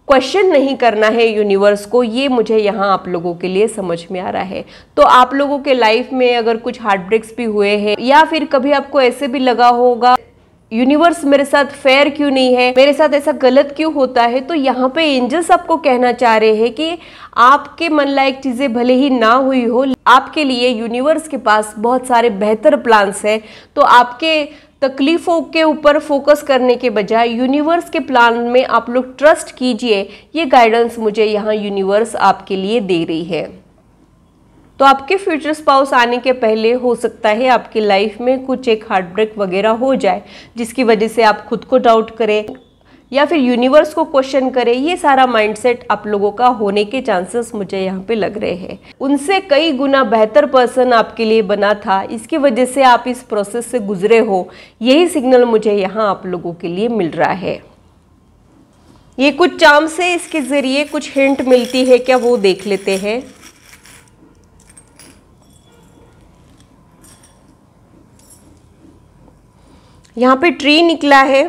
क्वेश्चन नहीं करना है यूनिवर्स को। ये मुझे यहाँ आप लोगों के लिए समझ में आ रहा है। तो आप लोगों के लाइफ में अगर कुछ हार्ट ब्रेक्स भी हुए हैं, या फिर कभी आपको ऐसे भी लगा होगा यूनिवर्स मेरे साथ फेयर क्यों नहीं है, मेरे साथ ऐसा गलत क्यों होता है, तो यहाँ पे एंजल्स आपको कहना चाह रहे हैं कि आपके मन लायक चीजें भले ही ना हुई हो, आपके लिए यूनिवर्स के पास बहुत सारे बेहतर प्लान्स हैं। तो आपके तकलीफों के ऊपर फोकस करने के बजाय यूनिवर्स के प्लान में आप लोग ट्रस्ट कीजिए। ये गाइडेंस मुझे यहाँ यूनिवर्स आपके लिए दे रही है। तो आपके फ्यूचर स्पाउस आने के पहले हो सकता है आपकी लाइफ में कुछ एक हार्ट ब्रेक वगैरह हो जाए, जिसकी वजह से आप खुद को डाउट करें या फिर यूनिवर्स को क्वेश्चन करें। ये सारा माइंडसेट आप लोगों का होने के चांसेस मुझे यहाँ पे लग रहे हैं। उनसे कई गुना बेहतर पर्सन आपके लिए बना था, इसकी वजह से आप इस प्रोसेस से गुजरे हो। यही सिग्नल मुझे यहाँ आप लोगों के लिए मिल रहा है। ये कुछ चार्म्स है, इसके जरिए कुछ हिंट मिलती है क्या, वो देख लेते हैं। यहाँ पे ट्री निकला है,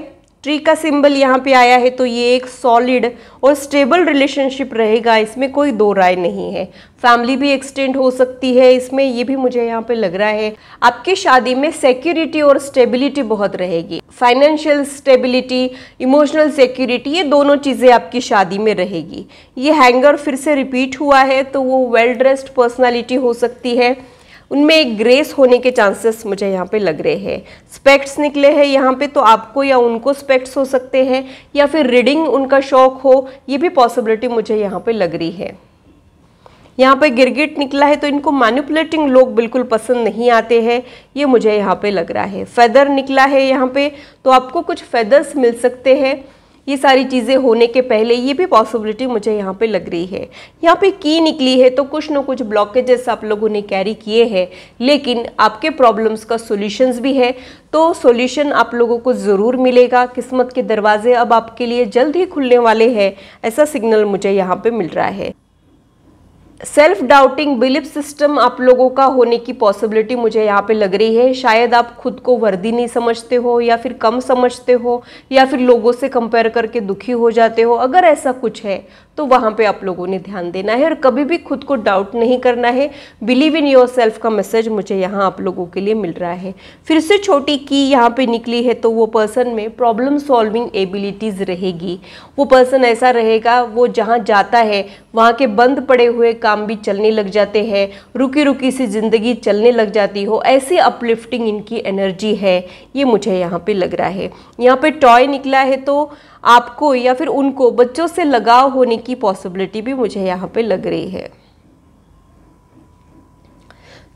ट्री का सिंबल यहाँ पे आया है, तो ये एक सॉलिड और स्टेबल रिलेशनशिप रहेगा, इसमें कोई दो राय नहीं है। फैमिली भी एक्सटेंड हो सकती है इसमें, ये भी मुझे यहाँ पे लग रहा है। आपकी शादी में सिक्योरिटी और स्टेबिलिटी बहुत रहेगी, फाइनेंशियल स्टेबिलिटी, इमोशनल सिक्योरिटी, ये दोनों चीज़ें आपकी शादी में रहेगी। ये हैंगर फिर से रिपीट हुआ है, तो वो वेल ड्रेस्ड पर्सनैलिटी हो सकती है, उनमें एक ग्रेस होने के चांसेस मुझे यहाँ पे लग रहे हैं। स्पेक्ट्स निकले हैं यहाँ पे, तो आपको या उनको स्पेक्ट्स हो सकते हैं, या फिर रीडिंग उनका शौक हो, ये भी पॉसिबिलिटी मुझे यहाँ पे लग रही है। यहाँ पे गिरगिट निकला है, तो इनको मैनिपुलेटिंग लोग बिल्कुल पसंद नहीं आते हैं, ये मुझे यहाँ पे लग रहा है। फेदर निकला है यहाँ पे, तो आपको कुछ फेदर्स मिल सकते हैं। ये सारी चीज़ें होने के पहले ये भी पॉसिबिलिटी मुझे यहाँ पे लग रही है। यहाँ पे की निकली है, तो कुछ ना कुछ ब्लॉकेजेस आप लोगों ने कैरी किए हैं, लेकिन आपके प्रॉब्लम्स का सॉल्यूशंस भी है, तो सॉल्यूशन आप लोगों को ज़रूर मिलेगा। किस्मत के दरवाजे अब आपके लिए जल्द ही खुलने वाले हैं, ऐसा सिग्नल मुझे यहाँ पे मिल रहा है। सेल्फ डाउटिंग बिलीफ सिस्टम आप लोगों का होने की पॉसिबिलिटी मुझे यहाँ पे लग रही है। शायद आप खुद को वर्दी नहीं समझते हो, या फिर कम समझते हो, या फिर लोगों से कंपेयर करके दुखी हो जाते हो। अगर ऐसा कुछ है तो वहाँ पे आप लोगों ने ध्यान देना है और कभी भी खुद को डाउट नहीं करना है। बिलीव इन योर सेल्फ का मैसेज मुझे यहाँ आप लोगों के लिए मिल रहा है। फिर से छोटी की यहाँ पे निकली है, तो वो पर्सन में प्रॉब्लम सॉल्विंग एबिलिटीज़ रहेगी। वो पर्सन ऐसा रहेगा, वो जहाँ जाता है वहाँ के बंद पड़े हुए काम भी चलने लग जाते हैं, रुकी रुकी सी जिंदगी चलने लग जाती हो, ऐसी अपलिफ्टिंग इनकी एनर्जी है, ये मुझे यहाँ पे लग रहा है। यहाँ पे टॉय निकला है, तो आपको या फिर उनको बच्चों से लगाव होने की पॉसिबिलिटी भी मुझे यहाँ पे लग रही है।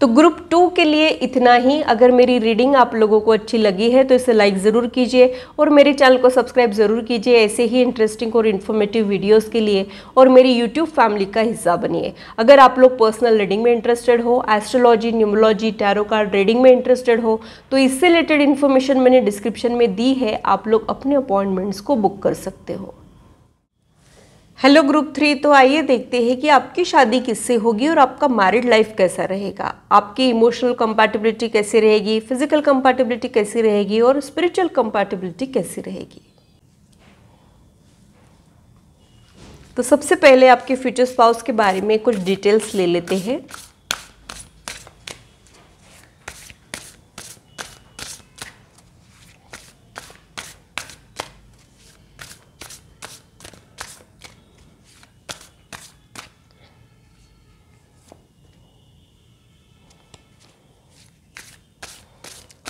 तो ग्रुप 2 के लिए इतना ही। अगर मेरी रीडिंग आप लोगों को अच्छी लगी है तो इसे लाइक ज़रूर कीजिए और मेरे चैनल को सब्सक्राइब ज़रूर कीजिए ऐसे ही इंटरेस्टिंग और इन्फॉर्मेटिव वीडियोस के लिए, और मेरी यूट्यूब फैमिली का हिस्सा बनिए। अगर आप लोग पर्सनल रीडिंग में इंटरेस्टेड हो, astrology, numerology, tarot card reading में इंटरेस्टेड हो, तो इससे रिलेटेड इन्फॉर्मेशन मैंने डिस्क्रिप्शन में दी है, आप लोग अपने अपॉइंटमेंट्स को बुक कर सकते हो। हेलो ग्रुप 3, तो आइए देखते हैं कि आपकी शादी किससे होगी और आपका मैरिड लाइफ कैसा रहेगा। आपकी इमोशनल कंपैटिबिलिटी कैसी रहेगी, फिजिकल कंपैटिबिलिटी कैसी रहेगी और स्पिरिचुअल कंपैटिबिलिटी कैसी रहेगी। तो सबसे पहले आपके फ्यूचर स्पाउस के बारे में कुछ डिटेल्स ले लेते हैं।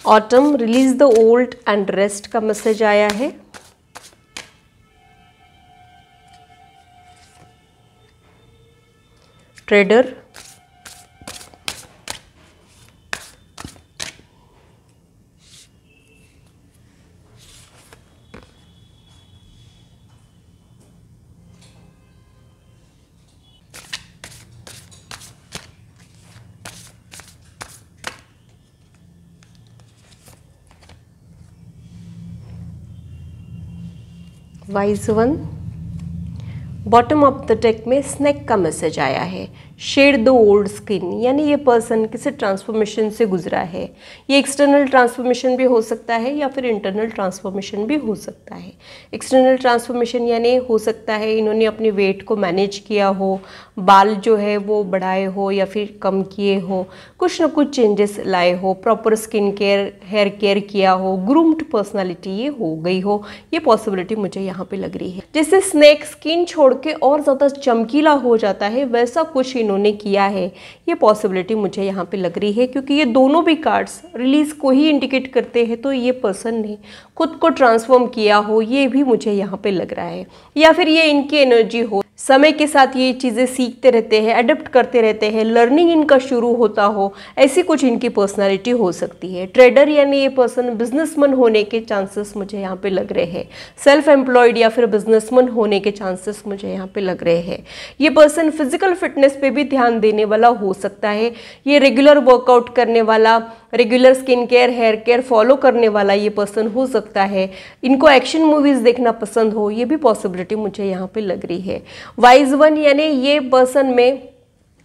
Autumn, release the old and rest का मैसेज आया है। Trader, wise one, bottom of the deck में स्नेक का मैसेज आया है, शेड द ओल्ड स्किन, यानी ये पर्सन किसी ट्रांसफॉर्मेशन से गुजरा है। ये एक्सटर्नल ट्रांसफॉर्मेशन भी हो सकता है या फिर इंटरनल ट्रांसफॉर्मेशन भी हो सकता है। एक्सटर्नल ट्रांसफॉर्मेशन यानी हो सकता है इन्होंने अपने वेट को मैनेज किया हो, बाल जो है वो बढ़ाए हो या फिर कम किए हो, कुछ ना कुछ चेंजेस लाए हो, proper skin care, hair care किया हो, ग्रूम्ड पर्सनालिटी ये हो गई हो, ये पॉसिबिलिटी मुझे यहाँ पे लग रही है। जैसे स्नेक स्किन छोड़ के और ज़्यादा चमकीला हो जाता है, वैसा कुछ इन्होंने किया है, ये पॉसिबिलिटी मुझे यहाँ पे लग रही है। क्योंकि ये दोनों भी कार्ड्स रिलीज को ही इंडिकेट करते हैं, तो ये पर्सन ने खुद को ट्रांसफॉर्म किया हो, ये भी मुझे यहाँ पे लग रहा है। या फिर ये इनकी एनर्जी हो, समय के साथ ये चीज़ें सीखते रहते हैं, अडेप्ट करते रहते हैं, लर्निंग इनका शुरू होता हो, ऐसी कुछ इनकी पर्सनालिटी हो सकती है। ट्रेडर यानी ये पर्सन बिजनेसमैन होने के चांसेस मुझे यहाँ पे लग रहे हैं। सेल्फ एम्प्लॉयड या फिर बिजनेसमैन होने के चांसेस मुझे यहाँ पे लग रहे हैं। ये पर्सन फिजिकल फिटनेस पे भी ध्यान देने वाला हो सकता है। ये रेगुलर वर्कआउट करने वाला, regular skin care, hair care follow करने वाला ये पर्सन हो सकता है। इनको एक्शन मूवीज देखना पसंद हो, ये भी पॉसिबिलिटी मुझे यहाँ पे लग रही है। वाइज वन यानी ये पर्सन में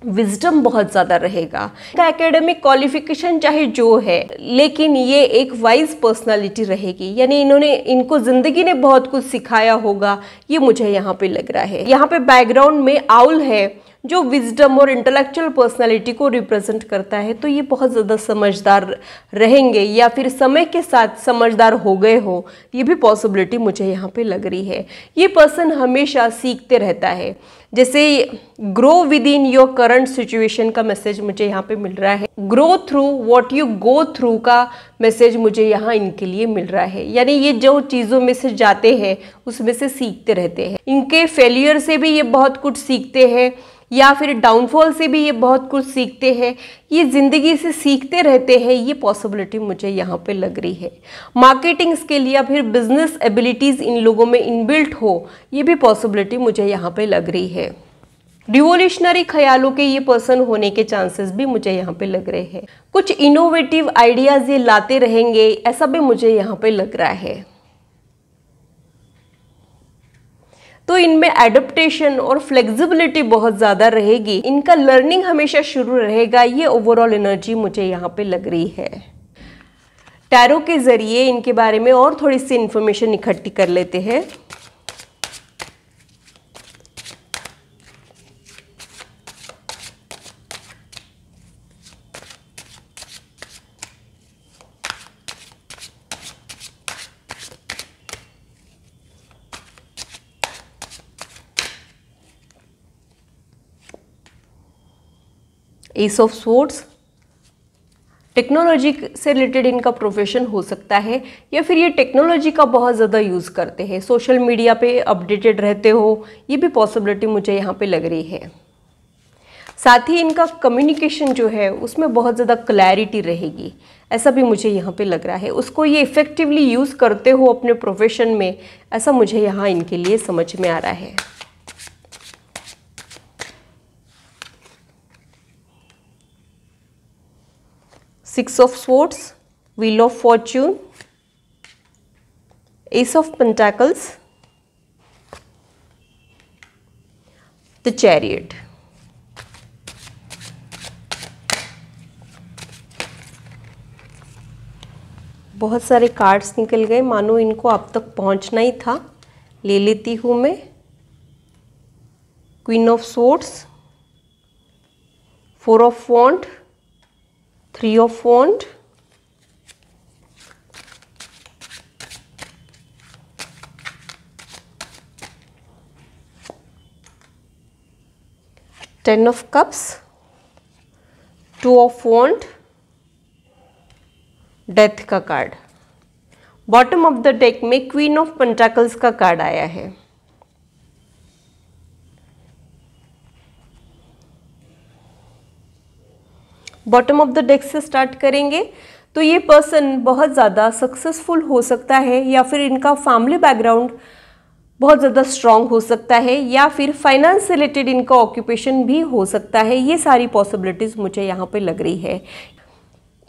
विजडम बहुत ज़्यादा रहेगा। इनका एकेडमिक क्वालिफिकेशन चाहे जो है, लेकिन ये एक वाइज पर्सनालिटी रहेगी, यानी इनको ज़िंदगी ने बहुत कुछ सिखाया होगा, ये मुझे यहाँ पे लग रहा है। यहाँ पे बैकग्राउंड में आउल है जो विजडम और इंटेलेक्चुअल पर्सनालिटी को रिप्रेजेंट करता है, तो ये बहुत ज़्यादा समझदार रहेंगे या फिर समय के साथ समझदार हो गए हो, ये भी पॉसिबिलिटी मुझे यहाँ पे लग रही है। ये पर्सन हमेशा सीखते रहता है, जैसे grow with in your current situation का मैसेज मुझे यहाँ पे मिल रहा है। Grow through what you go through का मैसेज मुझे यहाँ इनके लिए मिल रहा है, यानी ये जो चीज़ों में से जाते हैं उसमें से सीखते रहते हैं। इनके फेलियर से भी ये बहुत कुछ सीखते हैं या फिर डाउनफॉल से भी ये बहुत कुछ सीखते हैं। ये ज़िंदगी से सीखते रहते हैं, ये पॉसिबिलिटी मुझे यहाँ पे लग रही है। मार्केटिंग स्किल या फिर बिजनेस एबिलिटीज़ इन लोगों में इनबिल्ट हो, ये भी पॉसिबिलिटी मुझे यहाँ पे लग रही है। रिवोल्यूशनरी ख्यालों के ये पर्सन होने के चांसेस भी मुझे यहाँ पे लग रहे हैं। कुछ इनोवेटिव आइडियाज़ ये लाते रहेंगे, ऐसा भी मुझे यहाँ पे लग रहा है। तो इनमें एडप्टेशन और फ्लेक्सिबिलिटी बहुत ज़्यादा रहेगी। इनका लर्निंग हमेशा शुरू रहेगा, ये ओवरऑल एनर्जी मुझे यहाँ पे लग रही है। टैरो के ज़रिए इनके बारे में और थोड़ी सी इन्फॉर्मेशन इकट्ठी कर लेते हैं। एस ऑफ स्वॉर्ड्स, टेक्नोलॉजी से रिलेटेड इनका प्रोफेशन हो सकता है या फिर ये टेक्नोलॉजी का बहुत ज़्यादा यूज़ करते हैं, सोशल मीडिया पे अपडेटेड रहते हो, ये भी पॉसिबिलिटी मुझे यहाँ पे लग रही है। साथ ही इनका कम्युनिकेशन जो है उसमें बहुत ज़्यादा क्लैरिटी रहेगी, ऐसा भी मुझे यहाँ पे लग रहा है। उसको ये इफ़ेक्टिवली यूज़ करते हो अपने प्रोफेशन में, ऐसा मुझे यहाँ इनके लिए समझ में आ रहा है। Six of swords, wheel of Fortune, S of pentacles, the chariot. बहुत सारे कार्ड्स निकल गए, मानो इनको अब तक पहुंचना ही था। ले लेती हूं मैं। Queen of swords, four of wand, three of wand, ten of cups, two of wand, death का card. Bottom of the deck में क्वीन ऑफ पेंटाकल्स का कार्ड आया है। बॉटम ऑफ द डेक से स्टार्ट करेंगे तो ये पर्सन बहुत ज़्यादा सक्सेसफुल हो सकता है या फिर इनका फैमिली बैकग्राउंड बहुत ज़्यादा स्ट्रॉन्ग हो सकता है या फिर फाइनेंस से रिलेटेड इनका ऑक्यूपेशन भी हो सकता है। ये सारी पॉसिबिलिटीज़ मुझे यहाँ पे लग रही है।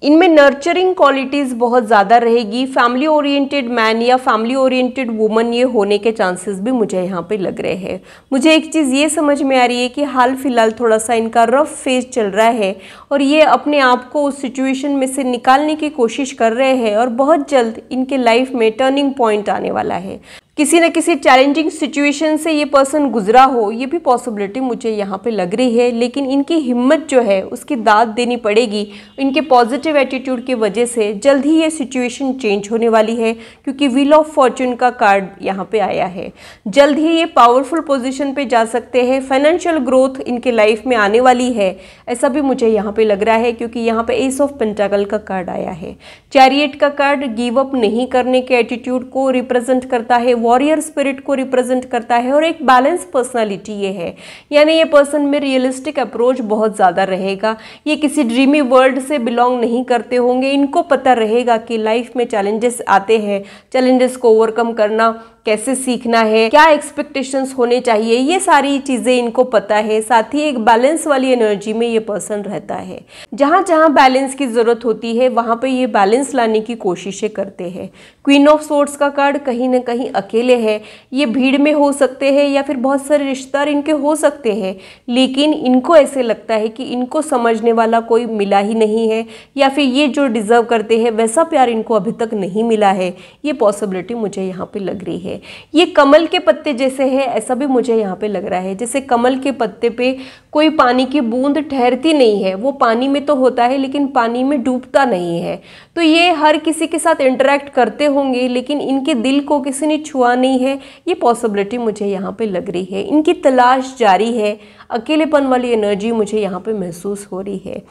इनमें नर्चरिंग क्वालिटीज़ बहुत ज़्यादा रहेगी। फैमिली ओरिएंटेड मैन या फैमिली ओरिएंटेड वुमन ये होने के चांसेस भी मुझे यहाँ पे लग रहे हैं। मुझे एक चीज़ ये समझ में आ रही है कि हाल फिलहाल थोड़ा सा इनका रफ फेज चल रहा है और ये अपने आप को उस सिचुएशन में से निकालने की कोशिश कर रहे हैं और बहुत जल्द इनके लाइफ में टर्निंग पॉइंट आने वाला है। किसी न किसी चैलेंजिंग सिचुएशन से ये पर्सन गुजरा हो, ये भी पॉसिबिलिटी मुझे यहाँ पे लग रही है, लेकिन इनकी हिम्मत जो है उसकी दाद देनी पड़ेगी। इनके पॉजिटिव एटीट्यूड की वजह से जल्द ही ये सिचुएशन चेंज होने वाली है, क्योंकि व्हील ऑफ फॉर्चून का कार्ड यहाँ पे आया है। जल्द ही ये पावरफुल पोजिशन पे जा सकते हैं। फाइनेंशियल ग्रोथ इनके लाइफ में आने वाली है, ऐसा भी मुझे यहाँ पे लग रहा है, क्योंकि यहाँ पे एस ऑफ पेंटाकल का कार्ड आया है। चैरियट का कार्ड गिव अप नहीं करने के एटीट्यूड को रिप्रेजेंट करता है, वॉरियर स्पिरिट को रिप्रेजेंट करता है और एक बैलेंस पर्सनालिटी ये है। यानी ये पर्सन में रियलिस्टिक अप्रोच बहुत ज़्यादा रहेगा। ये किसी ड्रीमी वर्ल्ड से बिलोंग नहीं करते होंगे। इनको पता रहेगा कि लाइफ में चैलेंजेस आते हैं, चैलेंजेस को ओवरकम करना कैसे सीखना है, क्या एक्सपेक्टेशंस होने चाहिए, ये सारी चीज़ें इनको पता है। साथ ही एक बैलेंस वाली एनर्जी में ये पर्सन रहता है। जहाँ जहाँ बैलेंस की ज़रूरत होती है वहाँ पे ये बैलेंस लाने की कोशिशें करते हैं। क्वीन ऑफ सोर्ड्स का कार्ड कहीं ना कहीं अकेले है। ये भीड़ में हो सकते हैं या फिर बहुत सारे रिश्तेदार इनके हो सकते हैं, लेकिन इनको ऐसे लगता है कि इनको समझने वाला कोई मिला ही नहीं है, या फिर ये जो डिज़र्व करते हैं वैसा प्यार इनको अभी तक नहीं मिला है। ये पॉसिबिलिटी मुझे यहाँ पे लग रही है। ये कमल के पत्ते जैसे है, ऐसा भी मुझे यहाँ पे लग रहा है। जैसे कमल के पत्ते पे कोई पानी की बूंद ठहरती नहीं है, वो पानी में तो होता है लेकिन पानी में डूबता नहीं है। तो ये हर किसी के साथ इंटरेक्ट करते होंगे, लेकिन इनके दिल को किसी ने छुआ नहीं है। ये पॉसिबिलिटी मुझे यहाँ पे लग रही है। इनकी तलाश जारी है। अकेलेपन वाली एनर्जी मुझे यहाँ पे महसूस हो रही है।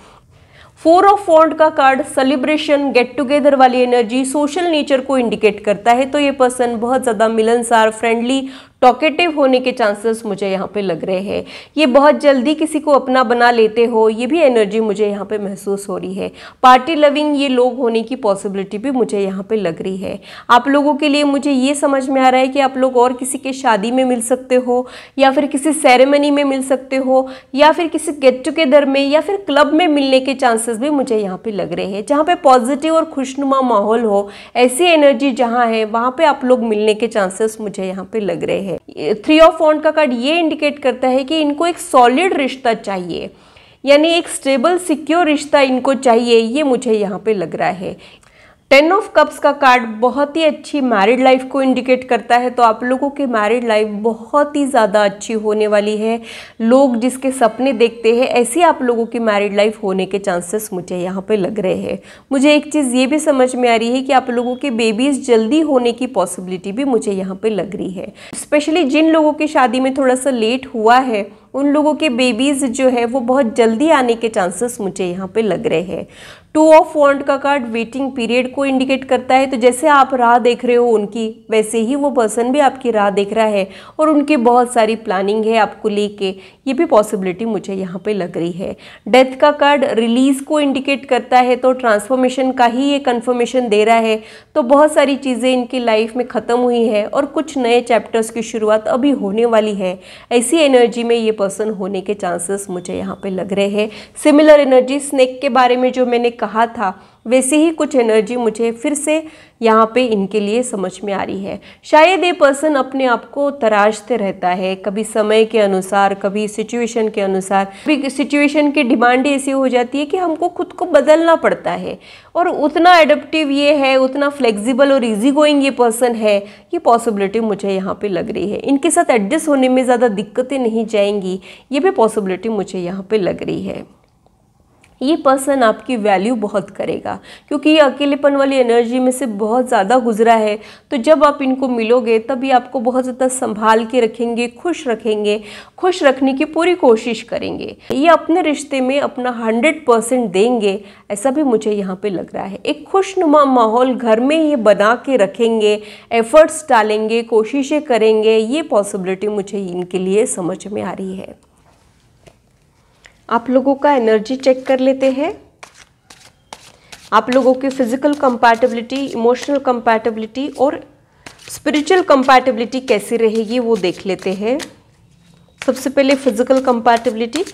फोर ऑफ वॉन्ड का कार्ड सेलिब्रेशन, गेट टुगेदर वाली एनर्जी, सोशल नेचर को इंडिकेट करता है। तो ये पर्सन बहुत ज़्यादा मिलनसार, फ्रेंडली, टॉकेटिव होने के चांसेस मुझे यहाँ पे लग रहे हैं। ये बहुत जल्दी किसी को अपना बना लेते हो, ये भी एनर्जी मुझे यहाँ पे महसूस हो रही है। पार्टी लविंग ये लोग होने की पॉसिबिलिटी भी मुझे यहाँ पे लग रही है। आप लोगों के लिए मुझे ये समझ में आ रहा है कि आप लोग और किसी के शादी में मिल सकते हो, या फिर किसी सेरेमनी में मिल सकते हो, या फिर किसी गेट टुगेदर में या फिर क्लब में मिलने के चांसेस भी मुझे यहाँ पे लग रहे हैं। जहाँ पे पॉजिटिव और खुशनुमा माहौल हो, ऐसी एनर्जी जहाँ है वहाँ पे आप लोग मिलने के चांसेस मुझे यहाँ पे लग रहे हैं। थ्री ऑफ वॉन्ड का कार्ड ये इंडिकेट करता है कि इनको एक सॉलिड रिश्ता चाहिए, यानी एक स्टेबल सिक्योर रिश्ता इनको चाहिए। ये मुझे यहाँ पे लग रहा है। 10 ऑफ कप्स का कार्ड बहुत ही अच्छी मैरिड लाइफ को इंडिकेट करता है। तो आप लोगों की मैरिड लाइफ बहुत ही ज़्यादा अच्छी होने वाली है। लोग जिसके सपने देखते हैं, ऐसी आप लोगों की मैरिड लाइफ होने के चांसेस मुझे यहाँ पे लग रहे हैं। मुझे एक चीज़ ये भी समझ में आ रही है कि आप लोगों के बेबीज़ जल्दी होने की पॉसिबिलिटी भी मुझे यहाँ पे लग रही है। स्पेशली जिन लोगों की शादी में थोड़ा सा लेट हुआ है, उन लोगों के बेबीज़ जो है वो बहुत जल्दी आने के चांसेस मुझे यहाँ पे लग रहे हैं। 2 ऑफ वॉन्ड का कार्ड वेटिंग पीरियड को इंडिकेट करता है। तो जैसे आप राह देख रहे हो उनकी, वैसे ही वो पर्सन भी आपकी राह देख रहा है और उनकी बहुत सारी प्लानिंग है आपको लेके। ये भी पॉसिबिलिटी मुझे यहाँ पे लग रही है। डेथ का कार्ड रिलीज को इंडिकेट करता है, तो ट्रांसफॉर्मेशन का ही ये कन्फर्मेशन दे रहा है। तो बहुत सारी चीज़ें इनकी लाइफ में ख़त्म हुई है और कुछ नए चैप्टर्स की शुरुआत अभी होने वाली है। ऐसी एनर्जी में ये पर्सन होने के चांसेस मुझे यहाँ पे लग रहे हैं। सिमिलर एनर्जी स्नेक के बारे में जो मैंने कहा था, वैसे ही कुछ एनर्जी मुझे फिर से यहाँ पे इनके लिए समझ में आ रही है। शायद ये पर्सन अपने आप को तराशते रहता है, कभी समय के अनुसार, कभी सिचुएशन के अनुसार। कभी सिचुएशन की डिमांड ऐसी हो जाती है कि हमको खुद को बदलना पड़ता है, और उतना एडेप्टिव ये है, उतना फ्लेक्सिबल और इजी गोइंग ये पर्सन है। ये पॉसिबिलिटी मुझे यहाँ पे लग रही है। इनके साथ एडजस्ट होने में ज़्यादा दिक्कतें नहीं जाएंगी, ये भी पॉसिबिलिटी मुझे यहाँ पे लग रही है। ये पर्सन आपकी वैल्यू बहुत करेगा, क्योंकि ये अकेलेपन वाली एनर्जी में से बहुत ज़्यादा गुजरा है। तो जब आप इनको मिलोगे तब ये आपको बहुत ज़्यादा संभाल के रखेंगे, खुश रखेंगे, खुश रखने की पूरी कोशिश करेंगे। ये अपने रिश्ते में अपना 100% देंगे, ऐसा भी मुझे यहाँ पे लग रहा है। एक खुशनुमा माहौल घर में ये बना के रखेंगे, एफर्ट्स डालेंगे, कोशिशें करेंगे। ये पॉसिबिलिटी मुझे इनके लिए समझ में आ रही है। आप लोगों का एनर्जी चेक कर लेते हैं। आप लोगों की फिजिकल कंपैटिबिलिटी, इमोशनल कंपैटिबिलिटी और स्पिरिचुअल कंपैटिबिलिटी कैसी रहेगी वो देख लेते हैं। सबसे पहले फिजिकल कंपैटिबिलिटी।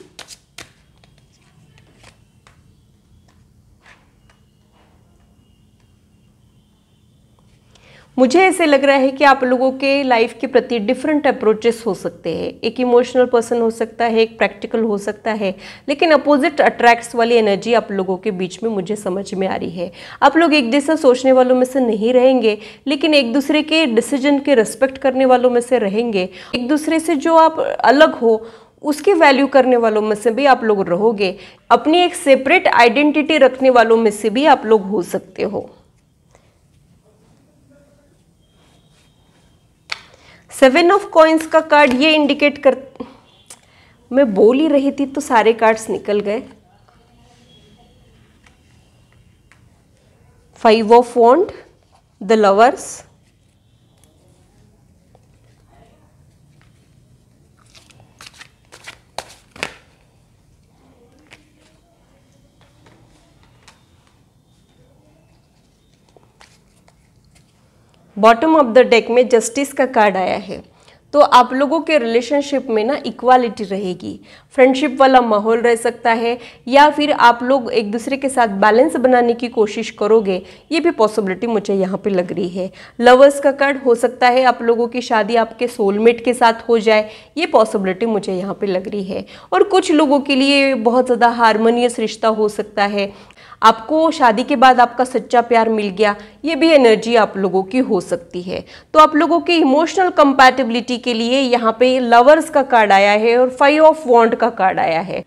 मुझे ऐसे लग रहा है कि आप लोगों के लाइफ के प्रति डिफरेंट अप्रोचेस हो सकते हैं। एक इमोशनल पर्सन हो सकता है, एक प्रैक्टिकल हो सकता है, लेकिन अपोजिट अट्रैक्ट्स वाली एनर्जी आप लोगों के बीच में मुझे समझ में आ रही है। आप लोग एक जैसा सोचने वालों में से नहीं रहेंगे, लेकिन एक दूसरे के डिसीजन के रिस्पेक्ट करने वालों में से रहेंगे। एक दूसरे से जो आप अलग हो उसकी वैल्यू करने वालों में से भी आप लोग रहोगे। अपनी एक सेपरेट आइडेंटिटी रखने वालों में से भी आप लोग हो सकते हो। 7 ऑफ कॉइन्स का कार्ड ये इंडिकेट कर, मैं बोल ही रही थी तो सारे कार्ड्स निकल गए। 5 of wand, the lovers, bottom of the deck में जस्टिस का कार्ड आया है। तो आप लोगों के रिलेशनशिप में ना इक्वालिटी रहेगी, फ्रेंडशिप वाला माहौल रह सकता है, या फिर आप लोग एक दूसरे के साथ बैलेंस बनाने की कोशिश करोगे, ये भी पॉसिबिलिटी मुझे यहाँ पे लग रही है। लवर्स का कार्ड हो सकता है आप लोगों की शादी आपके सोलमेट के साथ हो जाए, ये पॉसिबिलिटी मुझे यहाँ पे लग रही है। और कुछ लोगों के लिए बहुत ज़्यादा हारमोनियस रिश्ता हो सकता है, आपको शादी के बाद आपका सच्चा प्यार मिल गया, ये भी एनर्जी आप लोगों की हो सकती है। तो आप लोगों की इमोशनल कंपैटिबिलिटी के लिए यहाँ पे लवर्स का कार्ड आया है और 5 ऑफ वॉन्ड का कार्ड आया है।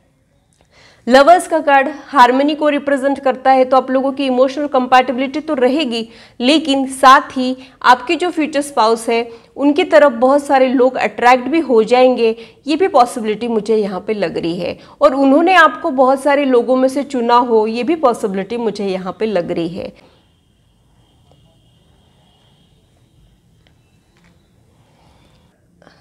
लवर्स का कार्ड हार्मनी को रिप्रेजेंट करता है, तो आप लोगों की इमोशनल कंपैटिबिलिटी तो रहेगी, लेकिन साथ ही आपके जो फ्यूचर स्पाउस है उनकी तरफ बहुत सारे लोग अट्रैक्ट भी हो जाएंगे, ये भी पॉसिबिलिटी मुझे यहाँ पे लग रही है। और उन्होंने आपको बहुत सारे लोगों में से चुना हो, ये भी पॉसिबिलिटी मुझे यहाँ पे लग रही है।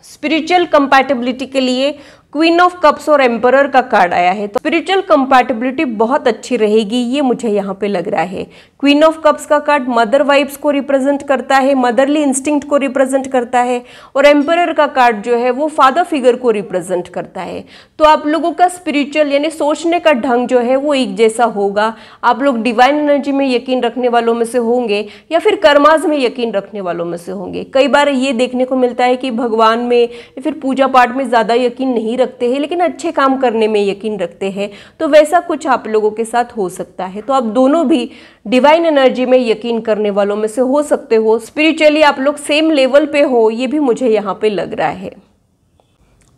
स्पिरिचुअल कंपैटिबिलिटी के लिए क्वीन ऑफ कप्स और एम्परर का कार्ड आया है। तो स्पिरिचुअल कंपैटिबिलिटी बहुत अच्छी रहेगी, ये मुझे यहाँ पे लग रहा है। क्वीन ऑफ कप्स का कार्ड मदर वाइब्स को रिप्रेजेंट करता है, मदरली इंस्टिंक्ट को रिप्रेजेंट करता है, और एम्परर का कार्ड जो है वो फादर फिगर को रिप्रेजेंट करता है। तो आप लोगों का स्पिरिचुअल यानी सोचने का ढंग जो है वो एक जैसा होगा। आप लोग डिवाइन एनर्जी में यकीन रखने वालों में से होंगे, या फिर कर्माज में यकीन रखने वालों में से होंगे। कई बार ये देखने को मिलता है कि भगवान में या फिर पूजा पाठ में ज़्यादा यकीन नहीं रखते हैं, लेकिन अच्छे काम करने में यकीन रखते हैं। तो वैसा कुछ आप लोगों के साथ हो सकता है। तो आप दोनों भी डिवाइन एनर्जी में यकीन करने वालों में से हो सकते हो। स्पिरिचुअली आप लोग सेम लेवल पे हो, ये भी मुझे यहाँ पे लग रहा है।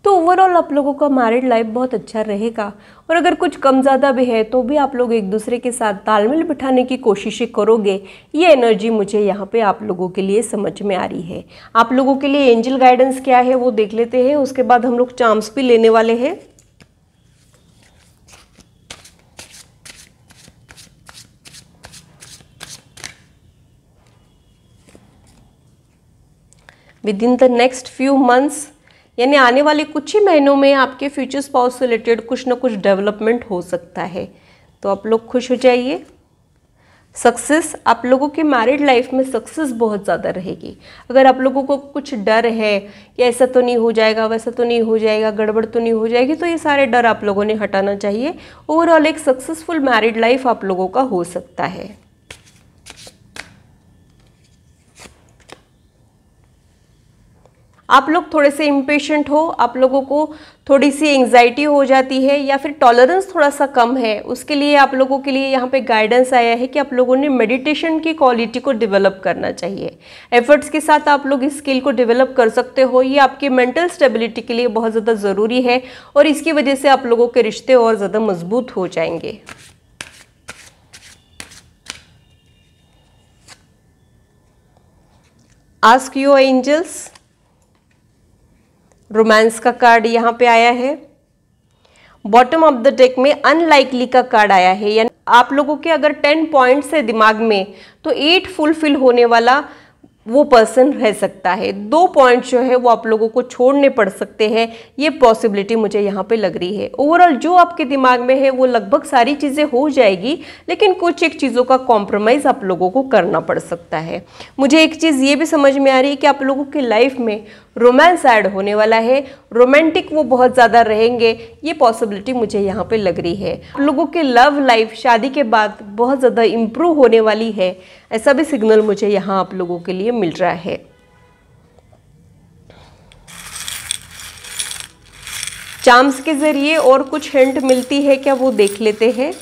तो ओवरऑल आप लोगों का मैरिड लाइफ बहुत अच्छा रहेगा, और अगर कुछ कम ज़्यादा भी है तो भी आप लोग एक दूसरे के साथ तालमेल बिठाने की कोशिशें करोगे, ये एनर्जी मुझे यहाँ पे आप लोगों के लिए समझ में आ रही है। आप लोगों के लिए एंजल गाइडेंस क्या है वो देख लेते हैं, उसके बाद हम लोग चार्म्स भी लेने वाले हैं। With in the next few months, यानी आने वाले कुछ ही महीनों में आपके फ्यूचर स्पाउस से रिलेटेड कुछ ना कुछ डेवलपमेंट हो सकता है। तो आप लोग खुश हो जाइए। सक्सेस, आप लोगों के मैरिड लाइफ में सक्सेस बहुत ज़्यादा रहेगी। अगर आप लोगों को कुछ डर है कि ऐसा तो नहीं हो जाएगा, वैसा तो नहीं हो जाएगा, गड़बड़ तो नहीं हो जाएगी, तो ये सारे डर आप लोगों ने हटाना चाहिए। ओवरऑल एक सक्सेसफुल मैरिड लाइफ आप लोगों का हो सकता है। आप लोग थोड़े से इम्पेशेंट हो, आप लोगों को थोड़ी सी एंग्जाइटी हो जाती है, या फिर टॉलरेंस थोड़ा सा कम है, उसके लिए आप लोगों के लिए यहाँ पे गाइडेंस आया है कि आप लोगों ने मेडिटेशन की क्वालिटी को डेवलप करना चाहिए। एफर्ट्स के साथ आप लोग इस स्किल को डेवलप कर सकते हो, ये आपकी मेंटल स्टेबिलिटी के लिए बहुत ज़्यादा ज़रूरी है, और इसकी वजह से आप लोगों के रिश्ते और ज़्यादा मजबूत हो जाएंगे। आस्क योर एंजल्स, रोमांस का कार्ड यहाँ पे आया है। बॉटम ऑफ द डेक में अनलाइकली का कार्ड आया है, यानी आप लोगों के अगर 10 पॉइंट्स है दिमाग में तो 8 फुलफिल होने वाला वो पर्सन रह सकता है। 2 पॉइंट जो है वो आप लोगों को छोड़ने पड़ सकते हैं, ये पॉसिबिलिटी मुझे यहाँ पे लग रही है। ओवरऑल जो आपके दिमाग में है वो लगभग सारी चीज़ें हो जाएगी, लेकिन कुछ एक चीज़ों का कॉम्प्रोमाइज़ आप लोगों को करना पड़ सकता है। मुझे एक चीज़ ये भी समझ में आ रही है कि आप लोगों की लाइफ में रोमांस ऐड होने वाला है, रोमांटिक वो बहुत ज़्यादा रहेंगे, ये पॉसिबिलिटी मुझे यहाँ पे लग रही है। आप लोगों के लव लाइफ शादी के बाद बहुत ज़्यादा इम्प्रूव होने वाली है। ऐसा भी सिग्नल मुझे यहाँ आप लोगों के लिए मिल रहा है। चार्म्स के जरिए और कुछ हिंट मिलती है क्या, वो देख लेते हैं।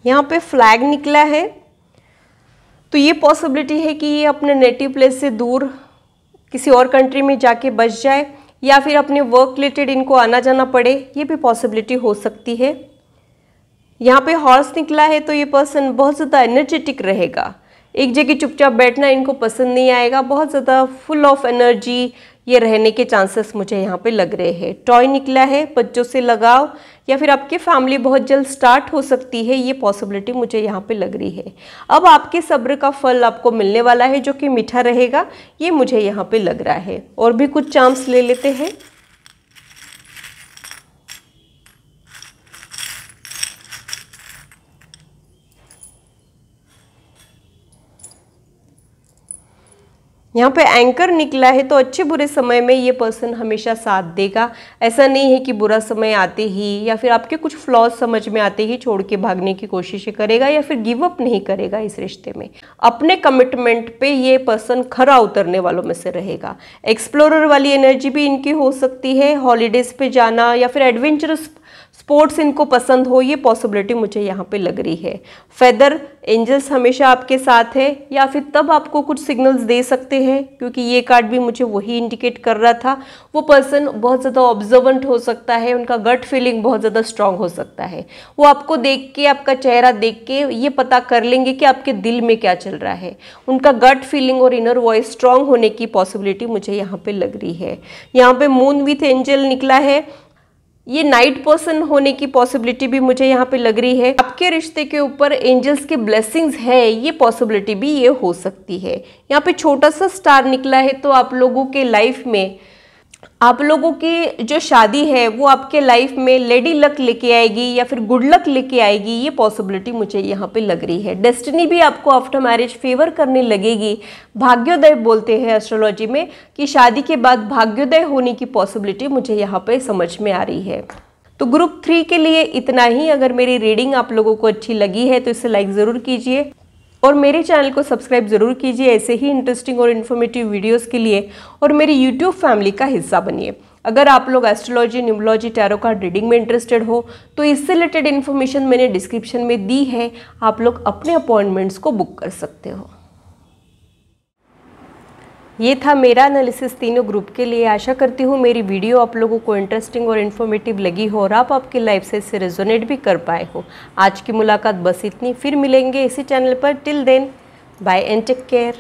यहाँ पे फ्लैग निकला है, तो ये पॉसिबिलिटी है कि ये अपने नेटिव प्लेस से दूर किसी और कंट्री में जाके बस जाए, या फिर अपने वर्क रिलेटेड इनको आना जाना पड़े, ये भी पॉसिबिलिटी हो सकती है। यहाँ पे हॉर्स निकला है, तो ये पर्सन बहुत ज़्यादा एनर्जेटिक रहेगा, एक जगह चुपचाप बैठना इनको पसंद नहीं आएगा, बहुत ज़्यादा फुल ऑफ एनर्जी ये रहने के चांसेस मुझे यहाँ पे लग रहे हैं। टॉय निकला है, बच्चों से लगाव या फिर आपकी फैमिली बहुत जल्द स्टार्ट हो सकती है, ये पॉसिबिलिटी मुझे यहाँ पे लग रही है। अब आपके सब्र का फल आपको मिलने वाला है जो कि मीठा रहेगा, ये मुझे यहाँ पे लग रहा है। और भी कुछ चांस ले लेते हैं। यहाँ पे एंकर निकला है, तो अच्छे बुरे समय में ये पर्सन हमेशा साथ देगा। ऐसा नहीं है कि बुरा समय आते ही या फिर आपके कुछ फ्लॉज समझ में आते ही छोड़ के भागने की कोशिश करेगा या फिर गिव अप नहीं करेगा इस रिश्ते में। अपने कमिटमेंट पे ये पर्सन खरा उतरने वालों में से रहेगा। एक्सप्लोरर वाली एनर्जी भी इनकी हो सकती है, हॉलीडेज पे जाना या फिर एडवेंचरस स्पोर्ट्स इनको पसंद हो, ये पॉसिबिलिटी मुझे यहाँ पे लग रही है। फेदर एंजल्स हमेशा आपके साथ है या फिर तब आपको कुछ सिग्नल्स दे सकते हैं, क्योंकि ये कार्ड भी मुझे वही इंडिकेट कर रहा था। वो पर्सन बहुत ज़्यादा ऑब्जर्वेंट हो सकता है, उनका गट फीलिंग बहुत ज़्यादा स्ट्रांग हो सकता है। वो आपको देख के, आपका चेहरा देख के ये पता कर लेंगे कि आपके दिल में क्या चल रहा है। उनका गट फीलिंग और इनर वॉइस स्ट्रांग होने की पॉसिबिलिटी मुझे यहाँ पे लग रही है। यहाँ पे मून विथ एंजल निकला है, ये नाइट पर्सन होने की पॉसिबिलिटी भी मुझे यहाँ पे लग रही है। आपके रिश्ते के ऊपर एंजल्स के ब्लेसिंग्स है, ये पॉसिबिलिटी भी ये हो सकती है। यहाँ पे छोटा सा स्टार निकला है, तो आप लोगों के लाइफ में, आप लोगों की जो शादी है वो आपके लाइफ में लेडी लक लेके आएगी या फिर गुड लक लेके आएगी, ये पॉसिबिलिटी मुझे यहाँ पे लग रही है। डेस्टिनी भी आपको आफ्टर मैरिज फेवर करने लगेगी। भाग्योदय बोलते हैं एस्ट्रोलॉजी में कि शादी के बाद भाग्योदय होने की पॉसिबिलिटी मुझे यहाँ पे समझ में आ रही है। तो ग्रुप 3 के लिए इतना ही। अगर मेरी रीडिंग आप लोगों को अच्छी लगी है तो इसे लाइक ज़रूर कीजिए और मेरे चैनल को सब्सक्राइब ज़रूर कीजिए ऐसे ही इंटरेस्टिंग और इन्फॉर्मेटिव वीडियोस के लिए, और मेरी यूट्यूब फैमिली का हिस्सा बनिए। अगर आप लोग astrology, numerology, tarot card reading में इंटरेस्टेड हो तो इससे रिलेटेड इन्फॉर्मेशन मैंने डिस्क्रिप्शन में दी है, आप लोग अपने अपॉइंटमेंट्स को बुक कर सकते हो। ये था मेरा एनालिसिस तीनों ग्रुप के लिए। आशा करती हूँ मेरी वीडियो आप लोगों को इंटरेस्टिंग और इन्फॉर्मेटिव लगी हो और आप आपकी लाइफ से इससे रेजोनेट भी कर पाए हो। आज की मुलाकात बस इतनी, फिर मिलेंगे इसी चैनल पर। Till then, bye and take care.